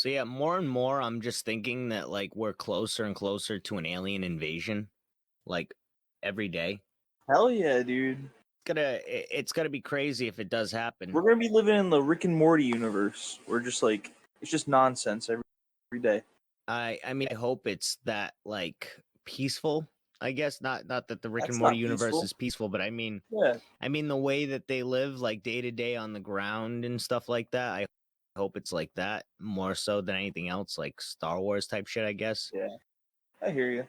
So yeah, more and more I'm just thinking that like we're closer and closer to an alien invasion, like every day. Hell yeah, dude. It's gonna be crazy if it does happen. We're gonna be living in the Rick and Morty universe. We're just like it's just nonsense every day. I mean I hope it's that like peaceful. I guess not that the Rick and That's Morty not universe peaceful. is peaceful, but Yeah. I mean the way that they live like day to day on the ground and stuff like that. I hope it's like that more so than anything else, like Star Wars type shit, I guess. Yeah. I hear you.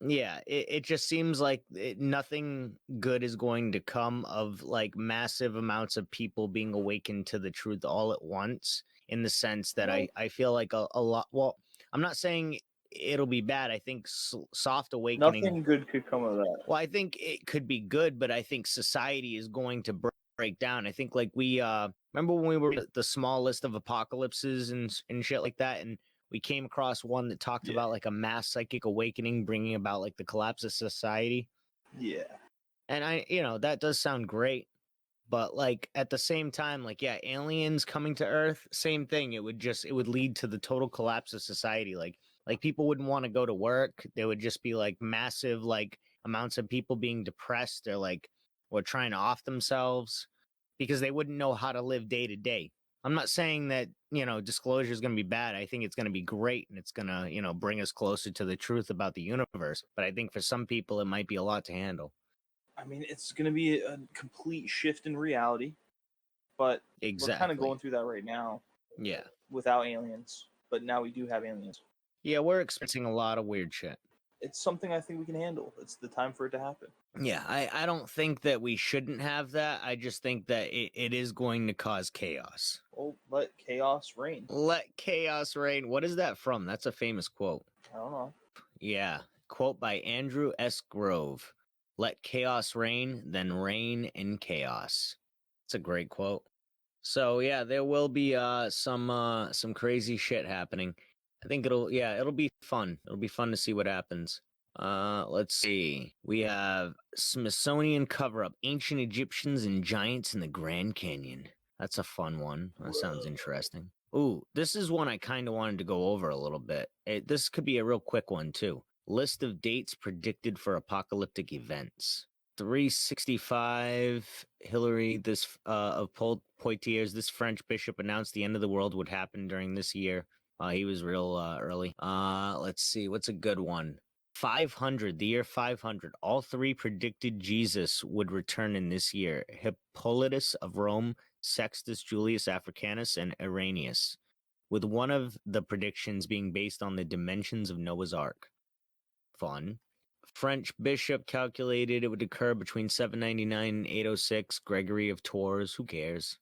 Yeah, it just seems like nothing good is going to come of like massive amounts of people being awakened to the truth all at once, in the sense that I feel like a lot. Well, I'm not saying it'll be bad. I think soft awakening. Nothing good could come of that. Well, I think it could be good, but I think society is going to break down. I think like we remember when we were the small list of apocalypses and shit like that, and we came across one that talked about like a mass psychic awakening bringing about like the collapse of society. Yeah. And that does sound great, but like at the same time, like yeah, aliens coming to Earth, same thing. It would lead to the total collapse of society. Like people wouldn't want to go to work. There would just be like massive like amounts of people being depressed or trying to off themselves because they wouldn't know how to live day to day. I'm not saying that, disclosure is going to be bad. I think it's going to be great and it's going to, bring us closer to the truth about the universe. But I think for some people, it might be a lot to handle. I mean, it's going to be a complete shift in reality, but we're kind of Exactly. going through that right now. Yeah. Without aliens, but now we do have aliens. Yeah, we're experiencing a lot of weird shit. It's something I think we can handle. It's the time for it to happen. Yeah, I don't think that we shouldn't have that. I just think that it is going to cause chaos. Well, let chaos reign. Let chaos reign. What is that from? That's a famous quote. I don't know. Yeah, quote by Andrew S. Grove. Let chaos reign, then reign in chaos. It's a great quote. So yeah, there will be some crazy shit happening. I think it'll be fun. It'll be fun to see what happens. Let's see. We have Smithsonian cover-up: ancient Egyptians and giants in the Grand Canyon. That's a fun one. That sounds interesting. Ooh, this is one I kind of wanted to go over a little bit. This could be a real quick one too. List of dates predicted for apocalyptic events. 365 Hilary of Poitiers, this French bishop announced the end of the world would happen during this year. He was real early. Let's see, what's a good one? 500, the year 500. All three predicted Jesus would return in this year: Hippolytus of Rome, Sextus Julius Africanus, and Irenaeus, with one of the predictions being based on the dimensions of Noah's Ark. Fun. French bishop calculated it would occur between 799 and 806. Gregory of Tours, who cares?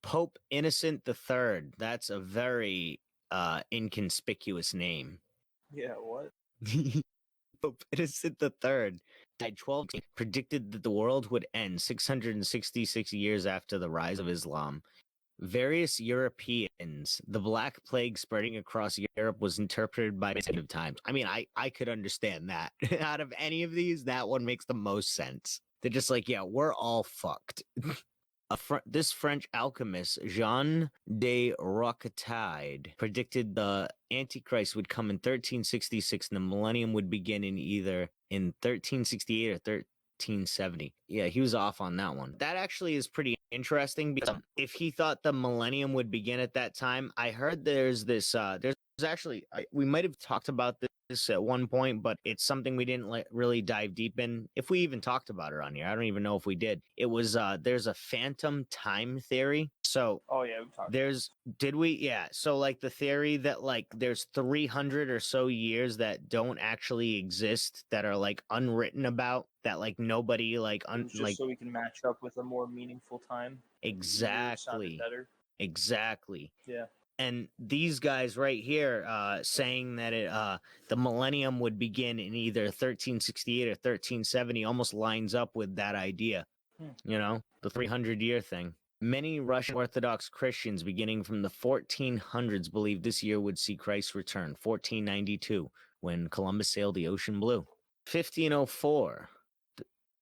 Pope Innocent III. That's a very inconspicuous name. Yeah, what? Pope Innocent III died 12. Predicted that the world would end 666 years after the rise of Islam. Various Europeans, the Black Plague spreading across Europe was interpreted by of times. I mean, I could understand that. Out of any of these, that one makes the most sense. They're just like, yeah, we're all fucked. This French alchemist, Jean de Roquetaille, predicted the Antichrist would come in 1366 and the millennium would begin in either in 1368 or 1370. Yeah, he was off on that one. That actually is pretty interesting because if he thought the millennium would begin at that time, I heard there's actually, we might have talked about this at one point, but it's something we didn't really dive deep in. If we even talked about it on here, I don't even know if we did. It was there's a phantom time theory. So Oh yeah, we talked. Did we? Yeah. So like the theory that like there's 300 or so years that don't actually exist, that are like unwritten about, that like nobody like just so we can match up with a more meaningful time. Exactly. Better. Exactly. Yeah. And these guys right here saying that the millennium would begin in either 1368 or 1370 almost lines up with that idea. The 300-year thing. Many Russian Orthodox Christians beginning from the 1400s believed this year would see Christ's return, 1492, when Columbus sailed the ocean blue. 1504,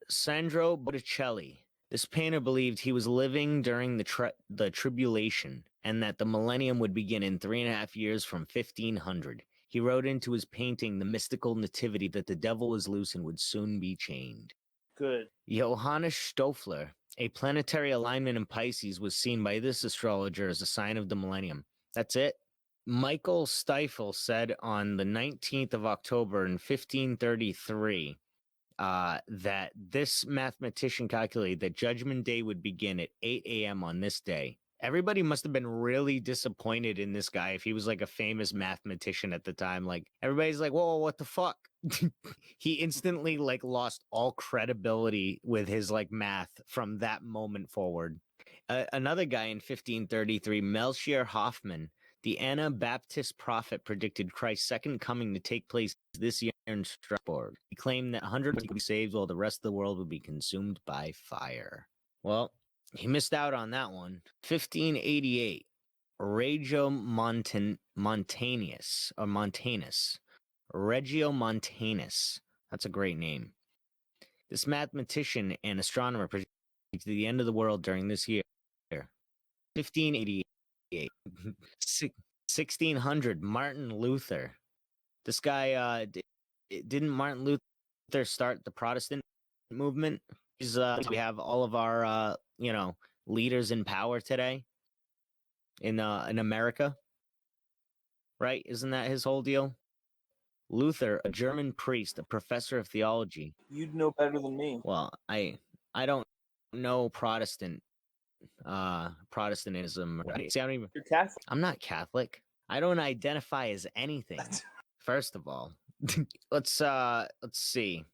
Sandro Botticelli. This painter believed he was living during the tribulation. and that the millennium would begin in 3.5 years from 1500. He wrote into his painting The Mystical Nativity that the devil was loose and would soon be chained. Good. Johannes Stoffler, a planetary alignment in Pisces was seen by this astrologer as a sign of the millennium. That's it. Michael Stiefel said on the 19th of October in 1533 that this mathematician calculated that Judgment Day would begin at 8 a.m. on this day. Everybody must have been really disappointed in this guy if he was like a famous mathematician at the time. Like, everybody's like, whoa, what the fuck? He instantly like lost all credibility with his like math from that moment forward. Another guy in 1533, Melchior Hoffman, the Anabaptist prophet, predicted Christ's second coming to take place this year in Strasbourg. He claimed that hundreds would be saved while the rest of the world would be consumed by fire. Well, he missed out on that one. 1588, Reggio Montanus. That's a great name. This mathematician and astronomer predicted the end of the world during this year. 1588. 1600, Martin Luther. This guy, didn't Martin Luther start the Protestant movement? We have all of our, leaders in power today in America, right? Isn't that his whole deal? Luther, a German priest, a professor of theology. You'd know better than me. Well, I don't know Protestantism. See, I don't even. You're Catholic. I'm not Catholic. I don't identify as anything. First of all, let's see.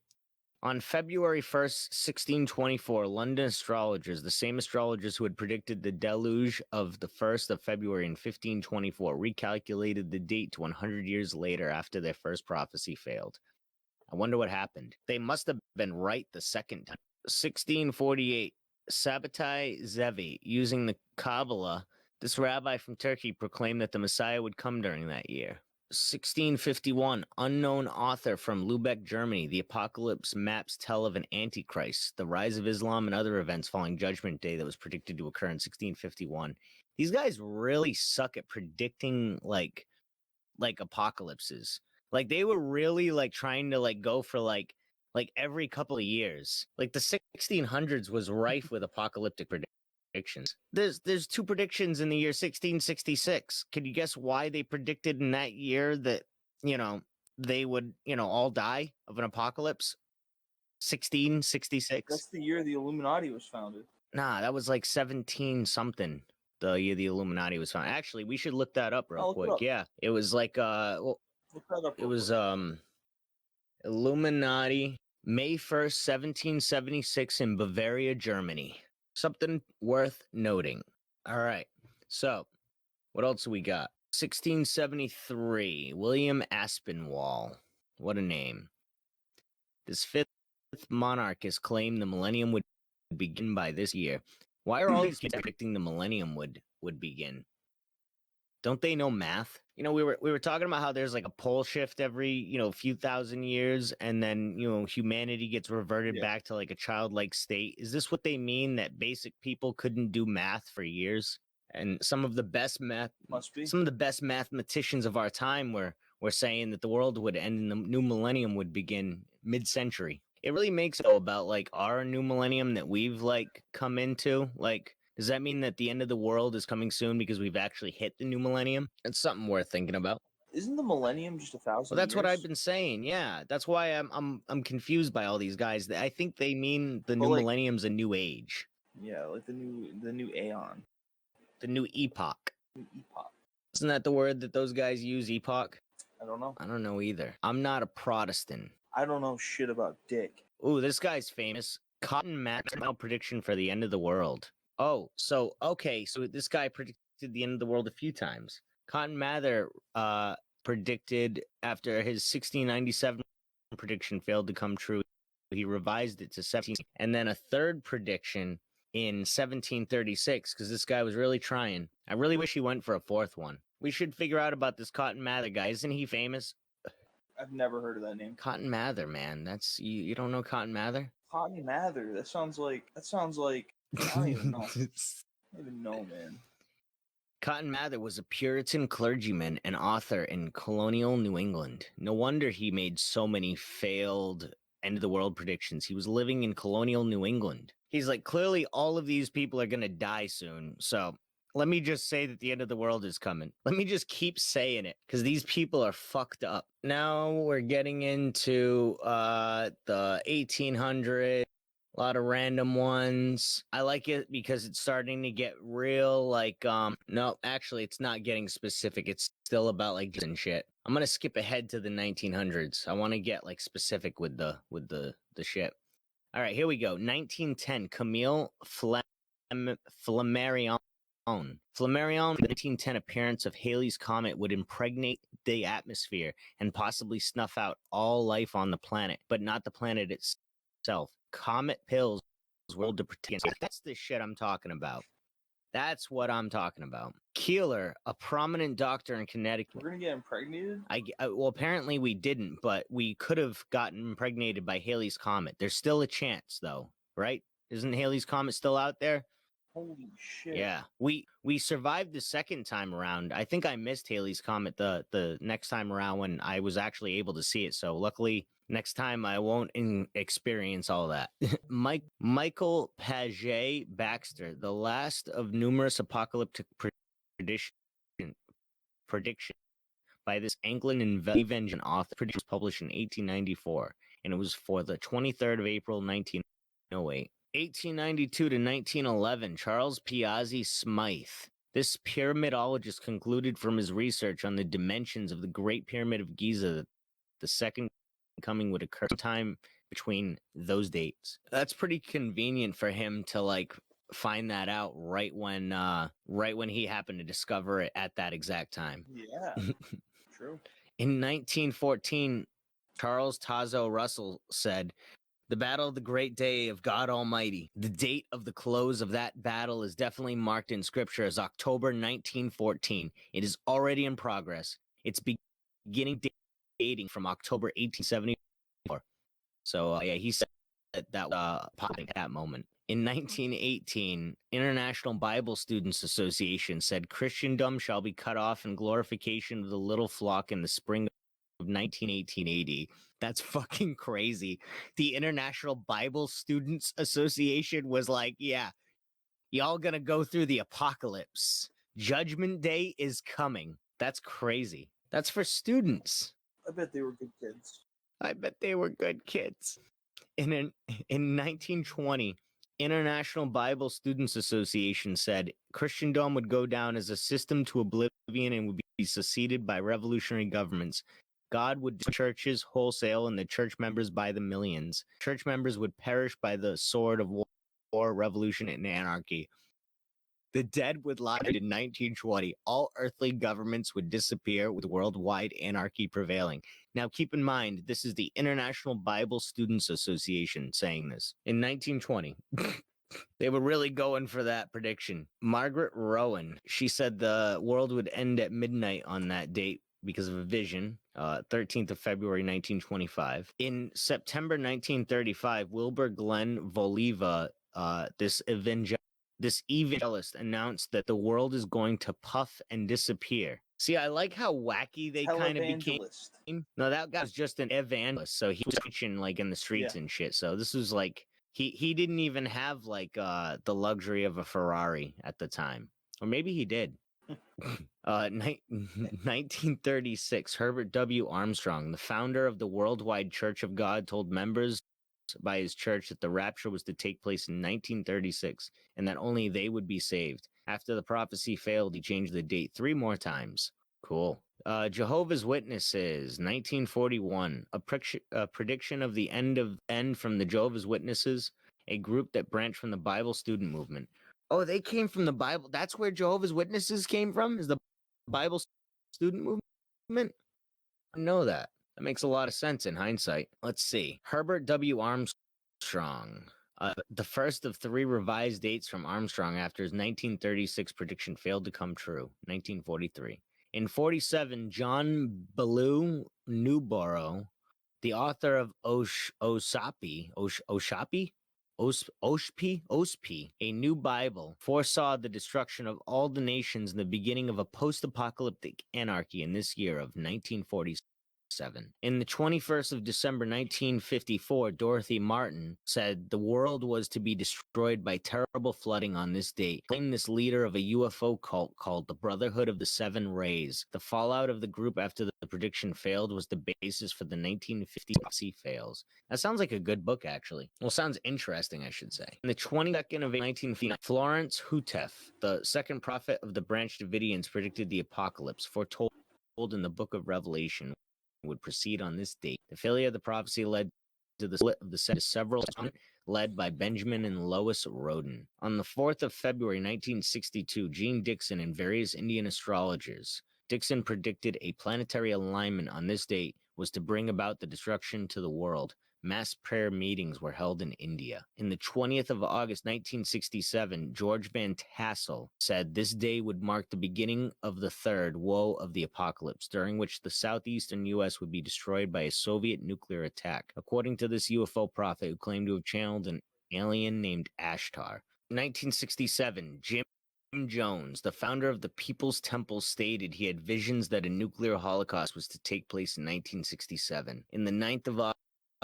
On February 1st, 1624, London astrologers, the same astrologers who had predicted the deluge of the 1st of February in 1524, recalculated the date to 100 years later after their first prophecy failed. I wonder what happened. They must have been right the second time. 1648, Sabbatai Zevi, using the Kabbalah, this rabbi from Turkey proclaimed that the Messiah would come during that year. 1651, unknown author from Lubeck, Germany. The apocalypse maps tell of an antichrist, the rise of Islam, and other events following Judgment Day that was predicted to occur in 1651. These guys really suck at predicting like apocalypses. Like, they were really like trying to like go for like every couple of years. Like, the 1600s was rife with apocalyptic predictions. There's two predictions in the year 1666. Can you guess why they predicted in that year that, they would, all die of an apocalypse? 1666. That's the year the Illuminati was founded. Nah, that was like 17 something. The year the Illuminati was founded. Actually, we should look that up real quick. Up. Yeah, it was like look that up. It was Illuminati, May 1st, 1776 in Bavaria, Germany. Something worth noting. All right. So, what else do we got? 1673, William Aspinwall. What a name. This fifth monarchist claimed the millennium would begin by this year. Why are all these kids predicting the millennium would begin? Don't they know math? We were talking about how there's like a pole shift every, few thousand years, and then, humanity gets reverted back to like a childlike state. Is this what they mean, that basic people couldn't do math for years? And some of the best mathematicians of our time were saying that the world would end and the new millennium would begin mid-century. It really makes it about like our new millennium that we've like come into. Like, does that mean that the end of the world is coming soon because we've actually hit the new millennium? It's something worth thinking about. Isn't the millennium just 1,000 years? Well, that's what I've been saying. Yeah, that's why I'm confused by all these guys. I think they mean the new millennium's a new age. Yeah, like the new aeon. The new epoch. Epoch. Isn't that the word that those guys use, epoch? I don't know. I don't know either. I'm not a Protestant. I don't know shit about dick. Ooh, this guy's famous. Cotton Mather prediction for the end of the world. Oh, so this guy predicted the end of the world a few times. Cotton Mather predicted after his 1697 prediction failed to come true, he revised it to 17, and then a third prediction in 1736, because this guy was really trying. I really wish he went for a fourth one. We should figure out about this Cotton Mather guy. Isn't he famous? I've never heard of that name. Cotton Mather, man. That's you don't know Cotton Mather? Cotton Mather. That sounds like I don't even know. I don't even know, man. Cotton Mather was a Puritan clergyman and author in colonial New England. No wonder he made so many failed end of the world predictions. He was living in colonial New England. He's like, clearly all of these people are going to die soon. So let me just say that the end of the world is coming. Let me just keep saying it because these people are fucked up. Now we're getting into the 1800s. A lot of random ones. I like it because it's starting to get real, like, no, actually, it's not getting specific. It's still about, like, and shit. I'm gonna skip ahead to the 1900s. I want to get, like, specific with the shit. All right, here we go. 1910, Camille Flammarion. Flammarion's 1910 appearance of Halley's Comet would impregnate the atmosphere and possibly snuff out all life on the planet, but not the planet itself. Comet pills will to protect. That's the shit I'm talking about. That's what I'm talking about. Keeler, a prominent doctor in Connecticut. We're gonna get impregnated? Well, apparently we didn't, but we could have gotten impregnated by Halley's Comet. There's still a chance, though, right? Isn't Halley's Comet still out there? Holy shit. Yeah. We survived the second time around. I think I missed Halley's Comet the next time around when I was actually able to see it. So luckily, next time I won't experience all that. Michael Paget Baxter, the last of numerous apocalyptic prediction by this Anglican evangelical author, was published in 1894, and it was for the 23rd of April, 1908. 1892 to 1911, Charles Piazzi Smythe. This pyramidologist concluded from his research on the dimensions of the Great Pyramid of Giza that the second coming would occur sometime between those dates. That's pretty convenient for him to, like, find that out right when he happened to discover it at that exact time. Yeah, true. In 1914, Charles Tazo Russell said, "The battle of the great day of God Almighty. The date of the close of that battle is definitely marked in Scripture as October 1914. It is already in progress. It's beginning dating from October 1874. So, yeah, he said that popping at that moment. In 1918, International Bible Students Association said Christendom shall be cut off in glorification of the little flock in the spring of 1918 AD. That's fucking crazy. The International Bible Students Association was like, yeah, y'all gonna go through the apocalypse. Judgment Day is coming. That's crazy. That's for students. I bet they were good kids. I bet they were good kids. In 1920, International Bible Students Association said Christendom would go down as a system to oblivion and would be succeeded by revolutionary governments. God would destroy churches wholesale and the church members by the millions. Church members would perish by the sword of war, revolution, and anarchy. The dead would lie in 1920. All earthly governments would disappear with worldwide anarchy prevailing. Now, keep in mind, this is the International Bible Students Association saying this. In 1920, they were really going for that prediction. Margaret Rowan, she said the world would end at midnight on that date because of a vision, 13th of February, 1925. In September 1935, Wilbur Glenn Voliva, this evangelist announced that the world is going to puff and disappear. See, I like how wacky they kind of became. No, that guy was just an evangelist, so he was preaching like in the streets and shit. So this was like he didn't even have like the luxury of a Ferrari at the time, or maybe he did. 1936, Herbert W. Armstrong, the founder of the Worldwide Church of God, told members by his church that the rapture was to take place in 1936 and that only they would be saved. After the prophecy failed, he changed the date 3 more times. Cool. Jehovah's Witnesses, 1941, a prediction of the end from the Jehovah's Witnesses, a group that branched from the Bible student movement. Oh, they came from the Bible. That's where Jehovah's Witnesses came from, is the Bible student movement? I know that. That makes a lot of sense in hindsight. Let's see. Herbert W. Armstrong. The first of 3 revised dates from Armstrong after his 1936 prediction failed to come true. 1943. In 47, John Ballou Newborough, the author of Oshapi, Ospi, a new Bible, foresaw the destruction of all the nations and the beginning of a post-apocalyptic anarchy in this year of 1947. In the 21st of December 1954, Dorothy Martin said the world was to be destroyed by terrible flooding on this date, claimed this leader of a UFO cult called the Brotherhood of the Seven Rays. The fallout of the group after the prediction failed was the basis for the 1950 prophecy fails. That sounds like a good book, actually. Well, sounds interesting, I should say. In the 22nd of 1959, Florence Houteff, the second prophet of the Branch Davidians, predicted the apocalypse, foretold in the book of Revelation would proceed on this date. The failure of the prophecy led to the split of the Senate to several, led by Benjamin and Lois Roden. On the 4th of February 1962, Gene Dixon and various Indian astrologers. Dixon predicted a planetary alignment on this date was to bring about the destruction to the world. Mass prayer meetings were held in India. In the 20th of August 1967, George Van Tassel said this day would mark the beginning of the third woe of the apocalypse, during which the southeastern U.S. would be destroyed by a Soviet nuclear attack, according to this UFO prophet who claimed to have channeled an alien named Ashtar. 1967, Jim Jones, the founder of the People's Temple, stated he had visions that a nuclear holocaust was to take place in 1967. In the 9th of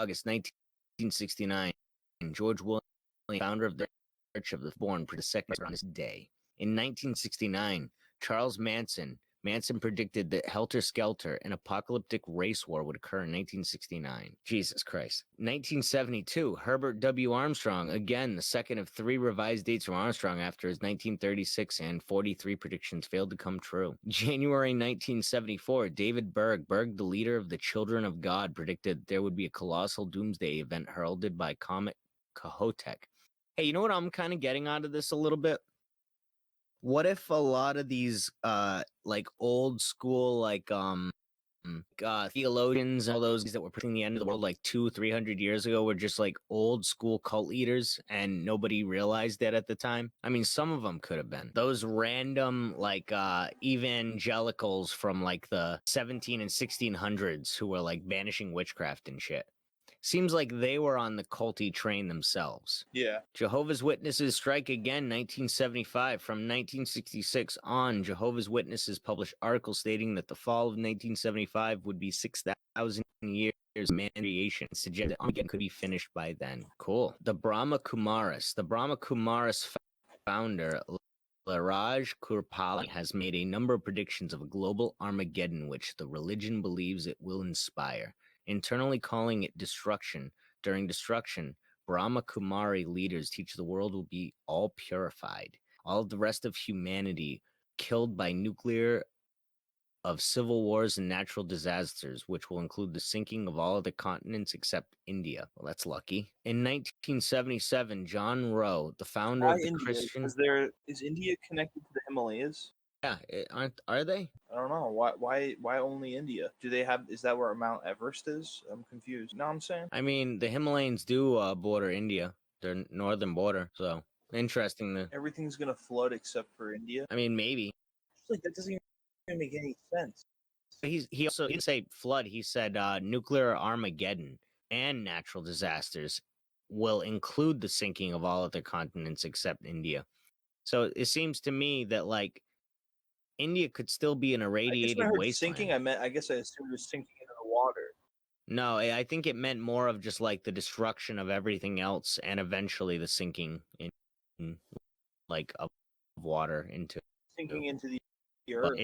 August 1969, George William, founder of the Church of the Born, predicted the second on this day. In 1969, Charles Manson predicted that Helter Skelter, an apocalyptic race war, would occur in 1969. Jesus Christ. 1972, Herbert W. Armstrong, again, the second of three revised dates from Armstrong after his 1936 and 43 predictions failed to come true. January 1974, David Berg, the leader of the Children of God, predicted there would be a colossal doomsday event heralded by Comet Kohoutek. Hey, you know what I'm kind of getting out of this a little bit? What if a lot of these like old school theologians, all those that were predicting the end of the world like 200-300 years ago were just like old school cult leaders and nobody realized that at the time? I mean, some of them could have been. Those random like evangelicals from like the 17 and 1600s who were like banishing witchcraft and shit. Seems like they were on the culty train themselves. Yeah. Jehovah's Witnesses strike again, 1975. From 1966 on, Jehovah's Witnesses published articles stating that the fall of 1975 would be 6,000 years of man creation, suggesting that Armageddon could be finished by then. Cool. The Brahma Kumaris founder, Laraj Kurpali, has made a number of predictions of a global Armageddon which the religion believes it will inspire, internally calling it destruction. During destruction, Brahma Kumari leaders teach the world will be all purified, all of the rest of humanity killed by nuclear, of civil wars and natural disasters, which will include the sinking of all other continents except India. Well, that's lucky. In 1977, John Rowe, the founder Why of the India? Christian... Is India connected to the Himalayas? Yeah, are they? I don't know. Why only India? Do they have? Is that where Mount Everest is? I'm confused. You know what I'm saying? I mean, the Himalayas do border India, their northern border. So interesting. Everything's gonna flood except for India. I mean, maybe. It's like that doesn't even make any sense. He also didn't say flood. He said nuclear Armageddon and natural disasters will include the sinking of all other continents except India. So it seems to me that like India could still be an irradiated I guess when I heard wasteland. sinking, I guess I assumed it was sinking into the water. No, I think it meant more of just like the destruction of everything else and eventually the sinking in like of water into Sinking into the earth.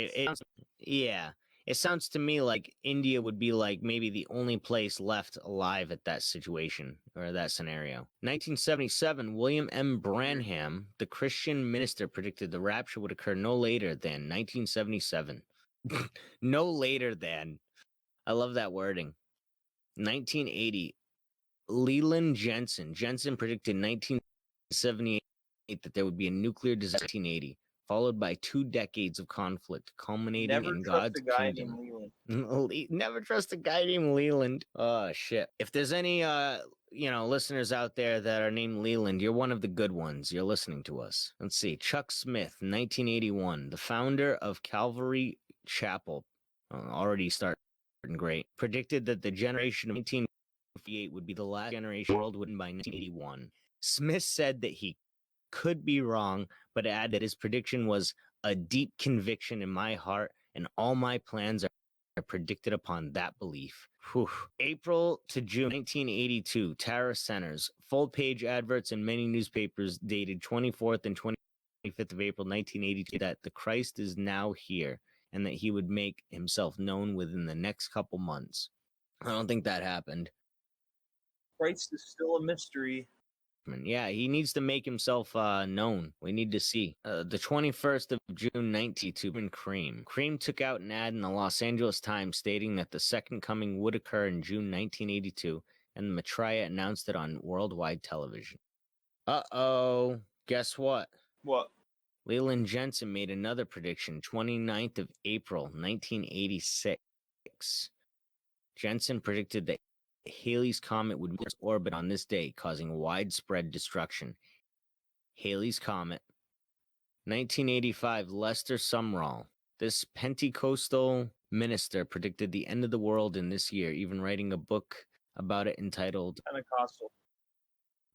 It sounds to me like India would be like maybe the only place left alive at that situation or that scenario. 1977, William M. Branham, the Christian minister, predicted the rapture would occur no later than 1977. No later than. I love that wording. 1980, Leland Jensen predicted 1978 that there would be a nuclear disaster in 1980, followed by 2 decades of conflict, culminating in God's kingdom. Never trust a guy named Leland. Oh shit! If there's any listeners out there that are named Leland, you're one of the good ones. You're listening to us. Let's see. Chuck Smith, 1981, the founder of Calvary Chapel, already starting great, predicted that the generation of 1958 would be the last generation world wouldn't by 1981. Smith said that he could be wrong, but added that his prediction was a deep conviction in my heart, and all my plans are predicted upon that belief. Whew. April to June 1982, Tara Centers, full-page adverts in many newspapers dated 24th and 25th of April 1982 that the Christ is now here and that he would make himself known within the next couple months. I don't think that happened. Christ is still a mystery. Yeah, he needs to make himself known. We need to see. The 21st of June, 1992, in Cream. Cream took out an ad in the Los Angeles Times stating that the second coming would occur in June 1982, and Maitreya announced it on worldwide television. Uh-oh. Guess what? What? Leland Jensen made another prediction, 29th of April, 1986. Jensen predicted that Halley's Comet would miss orbit on this day, causing widespread destruction. Halley's Comet. 1985, Lester Sumrall. This Pentecostal minister predicted the end of the world in this year, even writing a book about it entitled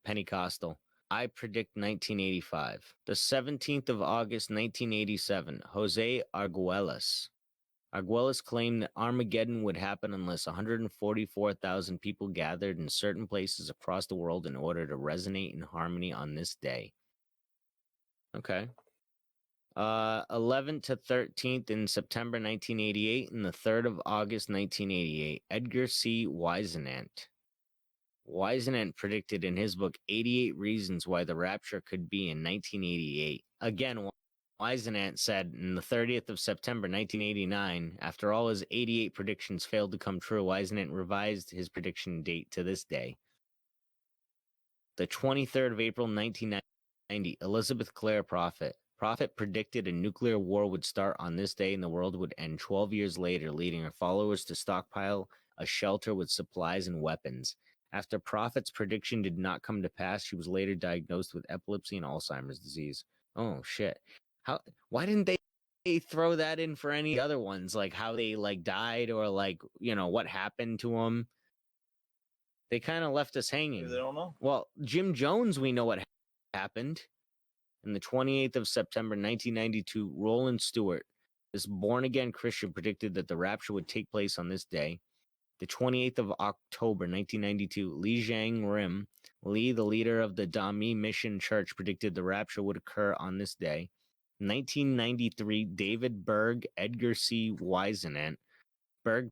Pentecostal. I predict 1985. The 17th of August, 1987, Jose Arguelles. Arguelles claimed that Armageddon would happen unless 144,000 people gathered in certain places across the world in order to resonate in harmony on this day. Okay. 11th to 13th in September 1988 and the 3rd of August 1988, Edgar C. Whisenant. Whisenant predicted in his book 88 Reasons Why the Rapture Could Be in 1988. Again, Whisenant said in the 30th of September 1989, after all his 88 predictions failed to come true, Whisenant revised his prediction date to this day. The 23rd of April 1990, Elizabeth Clare Prophet. Prophet predicted a nuclear war would start on this day and the world would end 12 years later, leading her followers to stockpile a shelter with supplies and weapons. After Prophet's prediction did not come to pass, she was later diagnosed with epilepsy and Alzheimer's disease. Oh, shit. Why didn't they throw that in for any other ones? Like how they died or what happened to them? They kind of left us hanging. Maybe they don't know. Well, Jim Jones, we know what happened. On the 28th of September, 1992, Roland Stewart, this born-again Christian, predicted that the rapture would take place on this day. The 28th of October, 1992, Li Zhang Rim, Li, the leader of the Dami Mission Church, predicted the rapture would occur on this day. 1993, David Berg, Edgar C. Whisenant. Berg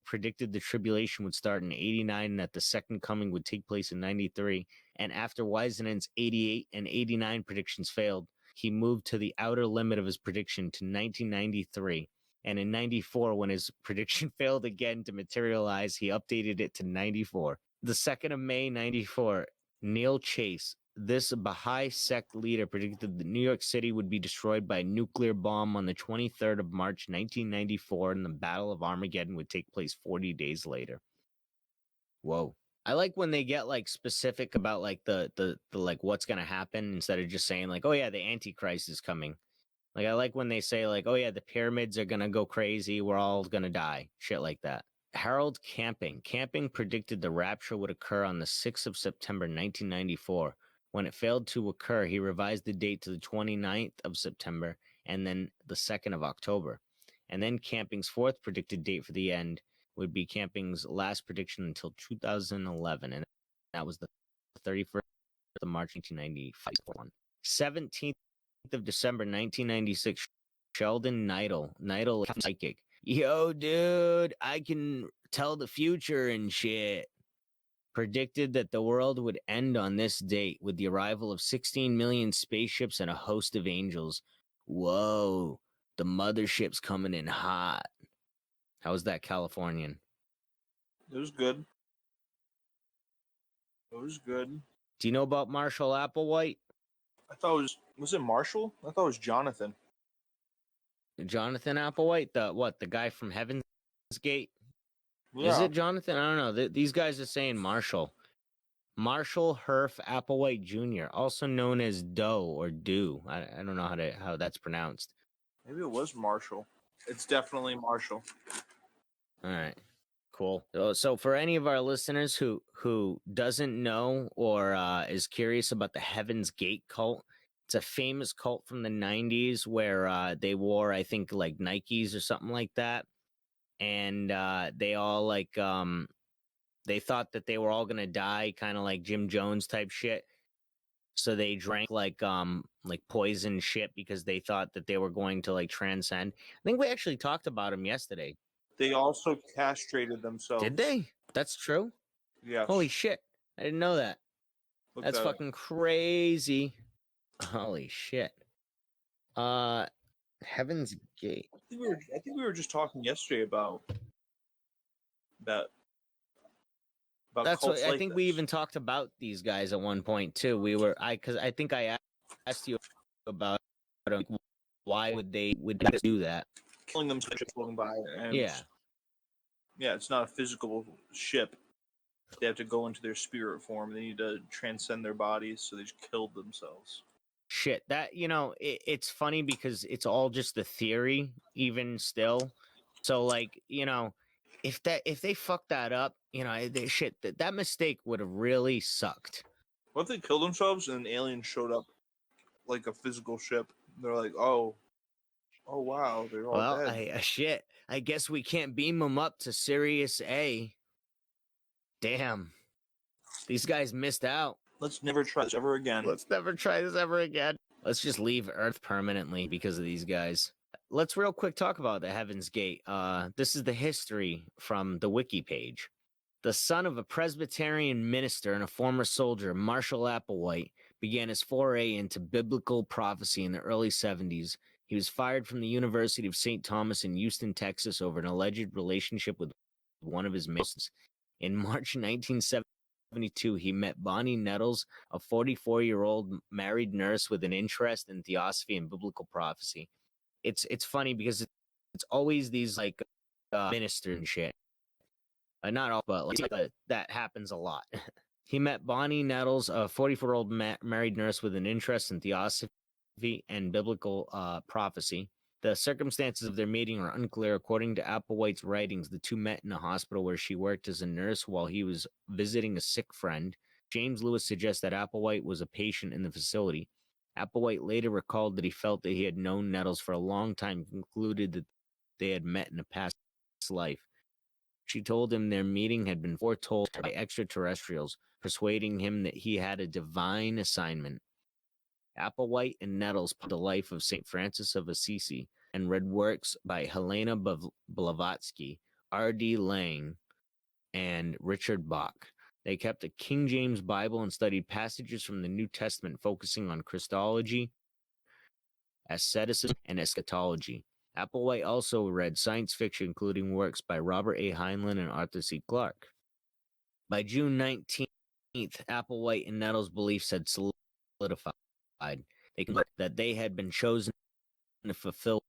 predicted the tribulation would start in 89 and that the second coming would take place in 93. And after Whisenant's 88 and 89 predictions failed, he moved to the outer limit of his prediction to 1993. And in 94, when his prediction failed again to materialize, he updated it to 94. The 2nd of May, 94, Neil Chase, this Baha'i sect leader, predicted that New York City would be destroyed by a nuclear bomb on the 23rd of March, 1994, and the Battle of Armageddon would take place 40 days later. Whoa. I like when they get specific about the what's going to happen instead of just saying oh yeah, the Antichrist is coming. I like when they say oh yeah, the pyramids are going to go crazy, we're all going to die. Shit like that. Harold Camping. Camping predicted the rapture would occur on the 6th of September, 1994. When it failed to occur, he revised the date to the 29th of September and then the 2nd of October. And then Camping's fourth predicted date for the end would be Camping's last prediction until 2011, and that was the 31st of March, 1995. 17th of December, 1996, Sheldon Neidl, psychic. Yo, dude, I can tell the future and shit. Predicted that the world would end on this date with the arrival of 16 million spaceships and a host of angels. Whoa, the mothership's coming in hot. How was that Californian? It was good. It was good. Do you know about Marshall Applewhite? I thought was it Marshall? I thought it was Jonathan. Jonathan Applewhite? The guy from Heaven's Gate? Yeah. Is it Jonathan? I don't know. These guys are saying Marshall. Marshall Herf Applewhite Jr., also known as Doe or Do. I don't know how that's pronounced. Maybe it was Marshall. It's definitely Marshall. All right. Cool. So for any of our listeners who doesn't know or is curious about the Heaven's Gate cult, it's a famous cult from the 90s where they wore, I think, like Nikes or something like that. And they all they thought that they were all gonna die, kind of like Jim Jones type shit. So they drank like poison shit because they thought that they were going to like transcend. I think we actually talked about them yesterday. They also castrated themselves. Did they? That's true. Yes. Holy shit! I didn't know that. Look That's that up. fucking crazy. Holy shit. Heaven's Gate. I think we were just talking yesterday about that. That's what I like think this. we even talked about these guys at one point too. Because I think I asked you about why would they do that? Killing them ships floating by, and Yeah, it's not a physical ship. They have to go into their spirit form. They need to transcend their bodies, so they just killed themselves. shit. That it's funny because it's all just the theory, even still. So like if they fucked that up, that mistake would have really sucked. What if they killed themselves and an alien showed up like a physical ship? They're like, oh wow, they're all Well, dead. shit. I guess we can't beam them up to Sirius A. Damn. These guys missed out. Let's never try this ever again. Let's never try this ever again. Let's just leave Earth permanently because of these guys. Let's real quick talk about the Heaven's Gate. This is the history from the wiki page. The son of a Presbyterian minister and a former soldier, Marshall Applewhite, began his foray into biblical prophecy in the early 70s. He was fired from the University of St. Thomas in Houston, Texas, over an alleged relationship with one of his mistresses. In March 1972, he met Bonnie Nettles, a 44-year-old married nurse with an interest in theosophy and biblical prophecy. It's funny because it's always these like ministers and shit. Not all, but that happens a lot. He met Bonnie Nettles, a 44-year-old married nurse with an interest in theosophy and biblical prophecy. The circumstances of their meeting are unclear. According to Applewhite's writings, the two met in a hospital where she worked as a nurse while he was visiting a sick friend. James Lewis suggests that Applewhite was a patient in the facility. Applewhite later recalled that he felt that he had known Nettles for a long time and concluded that they had met in a past life. She told him their meeting had been foretold by extraterrestrials, persuading him that he had a divine assignment. Applewhite and Nettles put the life of St. Francis of Assisi and read works by Helena Blavatsky, R.D. Lang, and Richard Bach. They kept a King James Bible and studied passages from the New Testament focusing on Christology, asceticism, and eschatology. Applewhite also read science fiction, including works by Robert A. Heinlein and Arthur C. Clarke. By June 19th, Applewhite and Nettles' beliefs had solidified. They concluded that they had been chosen to fulfill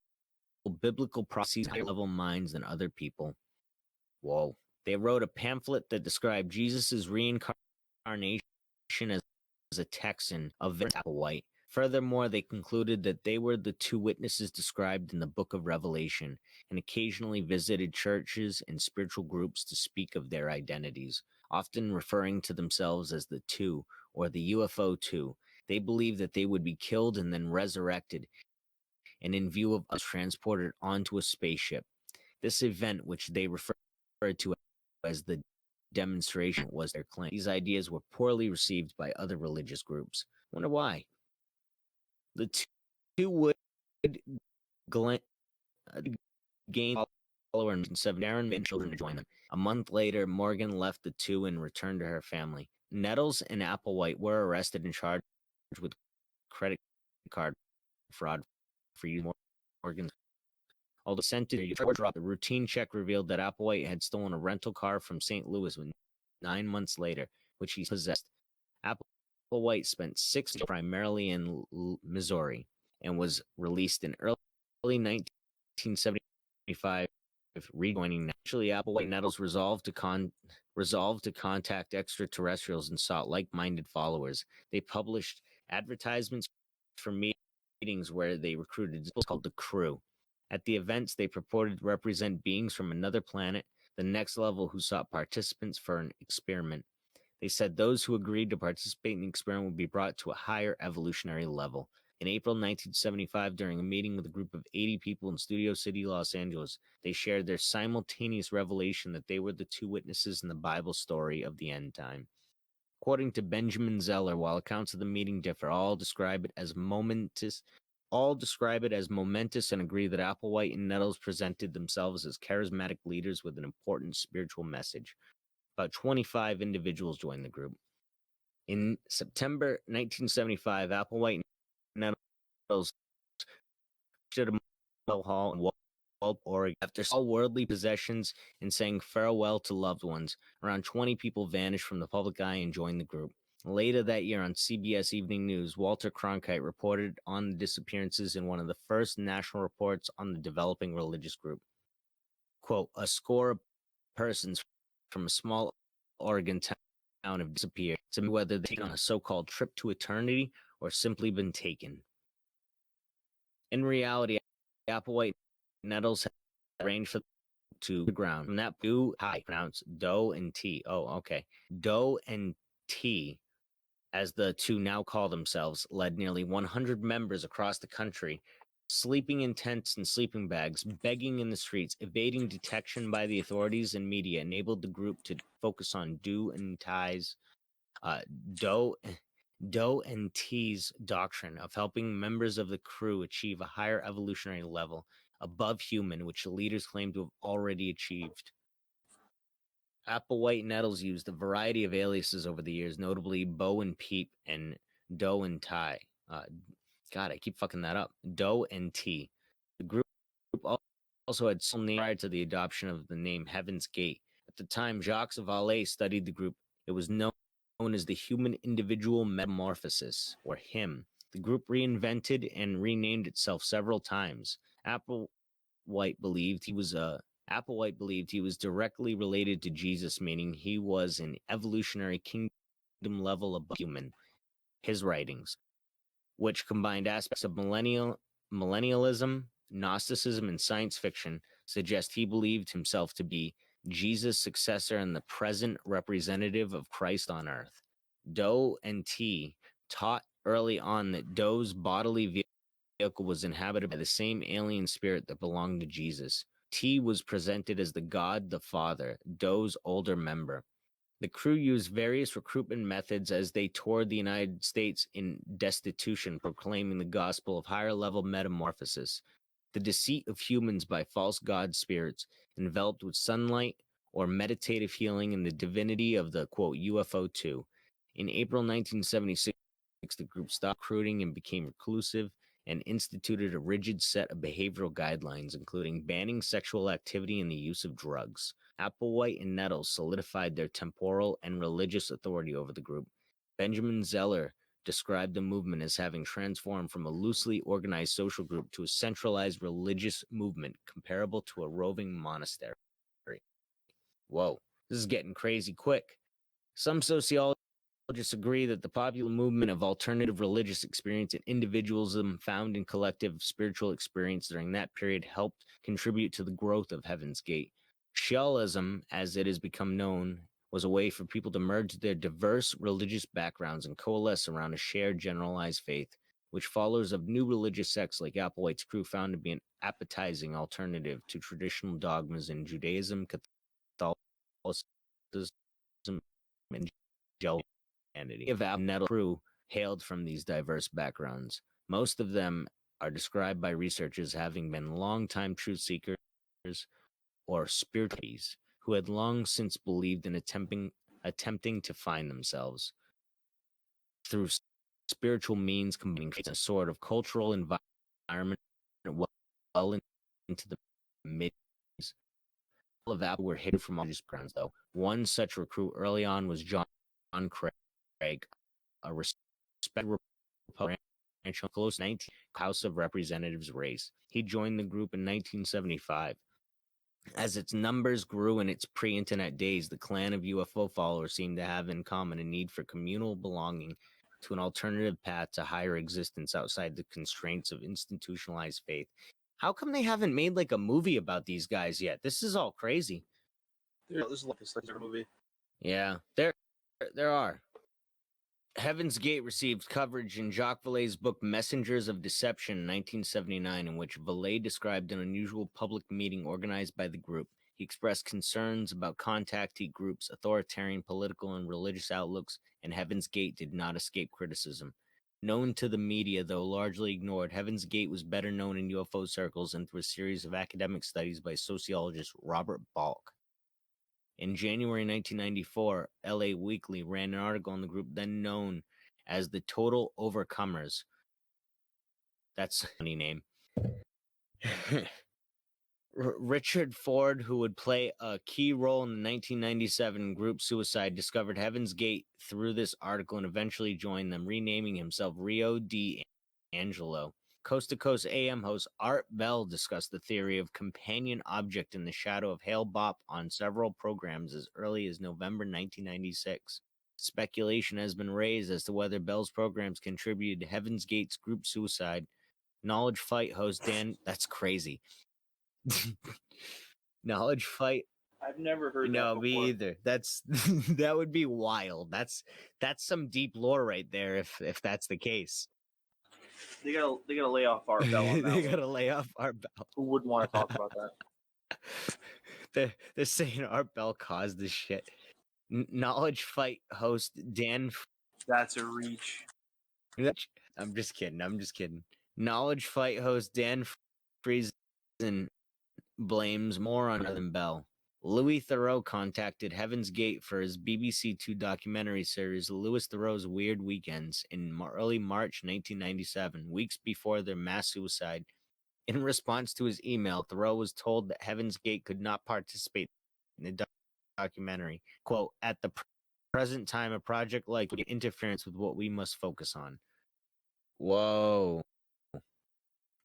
biblical prophecies higher level minds than other people. Whoa. They wrote a pamphlet that described Jesus' reincarnation as a Texan of Applewhite. Furthermore, they concluded that they were the two witnesses described in the book of Revelation and occasionally visited churches and spiritual groups to speak of their identities, often referring to themselves as the two or the UFO two. They believed that they would be killed and then resurrected, and in view of us transported onto a spaceship. This event, which they referred to as the demonstration, was their claim. These ideas were poorly received by other religious groups. Wonder why. The two would gain follower and 7 Darren and children to join them. A month later, Morgan left the two and returned to her family. Nettles and Applewhite were arrested and charged with credit card fraud for using Morgan's. Although sent to the drop, the routine check revealed that Applewhite had stolen a rental car from St. Louis 9 months later, which he possessed. Applewhite spent 6 years primarily in Missouri and was released in early 1975, rejoining. Naturally, Applewhite and Nettles resolved to contact extraterrestrials and sought like-minded followers. They published advertisements for meetings where they recruited people called the Crew. At the events, they purported to represent beings from another planet. the next level who sought participants for an experiment. They said those who agreed to participate in the experiment would be brought to a higher evolutionary level. In April 1975, during a meeting with a group of 80 people in Studio City, Los Angeles, they shared their simultaneous revelation that they were the two witnesses in the Bible story of the end time. According to Benjamin Zeller, while accounts of the meeting differ, all describe it as momentous and agree that Applewhite and Nettles presented themselves as charismatic leaders with an important spiritual message. About 25 individuals joined the group. In September 1975, Applewhite and Nettles stood at a hall in Walt, Oregon. After all worldly possessions and saying farewell to loved ones, around 20 people vanished from the public eye and joined the group. Later that year on CBS Evening News, Walter Cronkite reported on the disappearances in one of the first national reports on the developing religious group. Quote, a score of persons from a small Oregon town have disappeared, to me whether they've taken on a so-called trip to eternity or simply been taken. In reality, Applewhite Nettles had arranged for to the ground. From that do high pronounced Doe and T. Oh, okay. Doe and T, as the two now call themselves, led nearly 100 members across the country, sleeping in tents and sleeping bags, begging in the streets, evading detection by the authorities and media, enabled the group to focus on Doe and T's doctrine of helping members of the crew achieve a higher evolutionary level above human, which the leaders claim to have already achieved. Applewhite Nettles used a variety of aliases over the years, notably Bo and Peep and Doe and Ty. God, I keep fucking that up. Doe and T. The group also had some name prior to the adoption of the name Heaven's Gate. At the time Jacques Vallée studied the group, it was known as the Human Individual Metamorphosis, or HIM. The group reinvented and renamed itself several times. Applewhite believed he was directly related to Jesus, meaning he was an evolutionary kingdom level above human. His writings, which combined aspects of millennialism, Gnosticism, and science fiction, suggest he believed himself to be Jesus' successor and the present representative of Christ on earth. Doe and T taught early on that Doe's bodily vehicle was inhabited by the same alien spirit that belonged to Jesus. T was presented as the God the Father, Doe's older member. The crew used various recruitment methods as they toured the United States in destitution, proclaiming the gospel of higher-level metamorphosis, the deceit of humans by false god spirits, enveloped with sunlight, or meditative healing in the divinity of the, quote, UFO-2. In April 1976, the group stopped recruiting and became reclusive and instituted a rigid set of behavioral guidelines, including banning sexual activity and the use of drugs. Applewhite and Nettles solidified their temporal and religious authority over the group. Benjamin Zeller described the movement as having transformed from a loosely organized social group to a centralized religious movement comparable to a roving monastery. Whoa, this is getting crazy quick. Some sociologists agree that the popular movement of alternative religious experience and individualism found in collective spiritual experience during that period helped contribute to the growth of Heaven's Gate. Sheolism, as it has become known, was a way for people to merge their diverse religious backgrounds and coalesce around a shared generalized faith, which followers of new religious sects like Applewhite's crew found to be an appetizing alternative to traditional dogmas in Judaism, Catholicism, and Christianity. Of Nettles' crew hailed from these diverse backgrounds. Most of them are described by researchers having been longtime truth seekers or spiritualists who had long since believed in attempting to find themselves through spiritual means, combining a sort of cultural environment well into the mid. All of that were hidden from all these backgrounds, though. One such recruit early on was John Craig, a respected Republican close 19th House of Representatives race. He joined the group in 1975. As its numbers grew in its pre-internet days, the clan of UFO followers seemed to have in common a need for communal belonging to an alternative path to higher existence outside the constraints of institutionalized faith. How come they haven't made like a movie about these guys yet? This is all crazy. This is like a movie. Yeah, there are. Heaven's Gate received coverage in Jacques Vallée's book Messengers of Deception in 1979, in which Vallée described an unusual public meeting organized by the group. He expressed concerns about contactee groups' authoritarian political and religious outlooks, and Heaven's Gate did not escape criticism. Known to the media, though largely ignored, Heaven's Gate was better known in UFO circles and through a series of academic studies by sociologist Robert Balk. In January 1994, LA Weekly ran an article on the group then known as the Total Overcomers. That's a funny name. Richard Ford, who would play a key role in the 1997 group Suicide, discovered Heaven's Gate through this article and eventually joined them, renaming himself Rio de Angelo. Coast to Coast AM host Art Bell discussed the theory of companion object in the shadow of Hale Bopp on several programs as early as November 1996. Speculation has been raised as to whether Bell's programs contributed to Heaven's Gate's group Suicide. Knowledge Fight host Dan... That's crazy. Knowledge Fight... I've never heard that No, before. me either. That's that would be wild. That's some deep lore right there if that's the case. They gotta lay off Art Bell on that. They gotta lay off Art Bell. Who wouldn't want to talk about that? They're saying Art Bell caused this shit. Knowledge Fight host Dan... That's a reach. I'm just kidding. Knowledge Fight host Dan Friesen blames more on than Bell. Louis Theroux contacted Heaven's Gate for his BBC Two documentary series Louis Theroux's Weird Weekends in early March 1997, weeks before their mass suicide. In response to his email, Theroux was told that Heaven's Gate could not participate in the documentary. Quote, at the present time, a project like interference with what we must focus on. Whoa.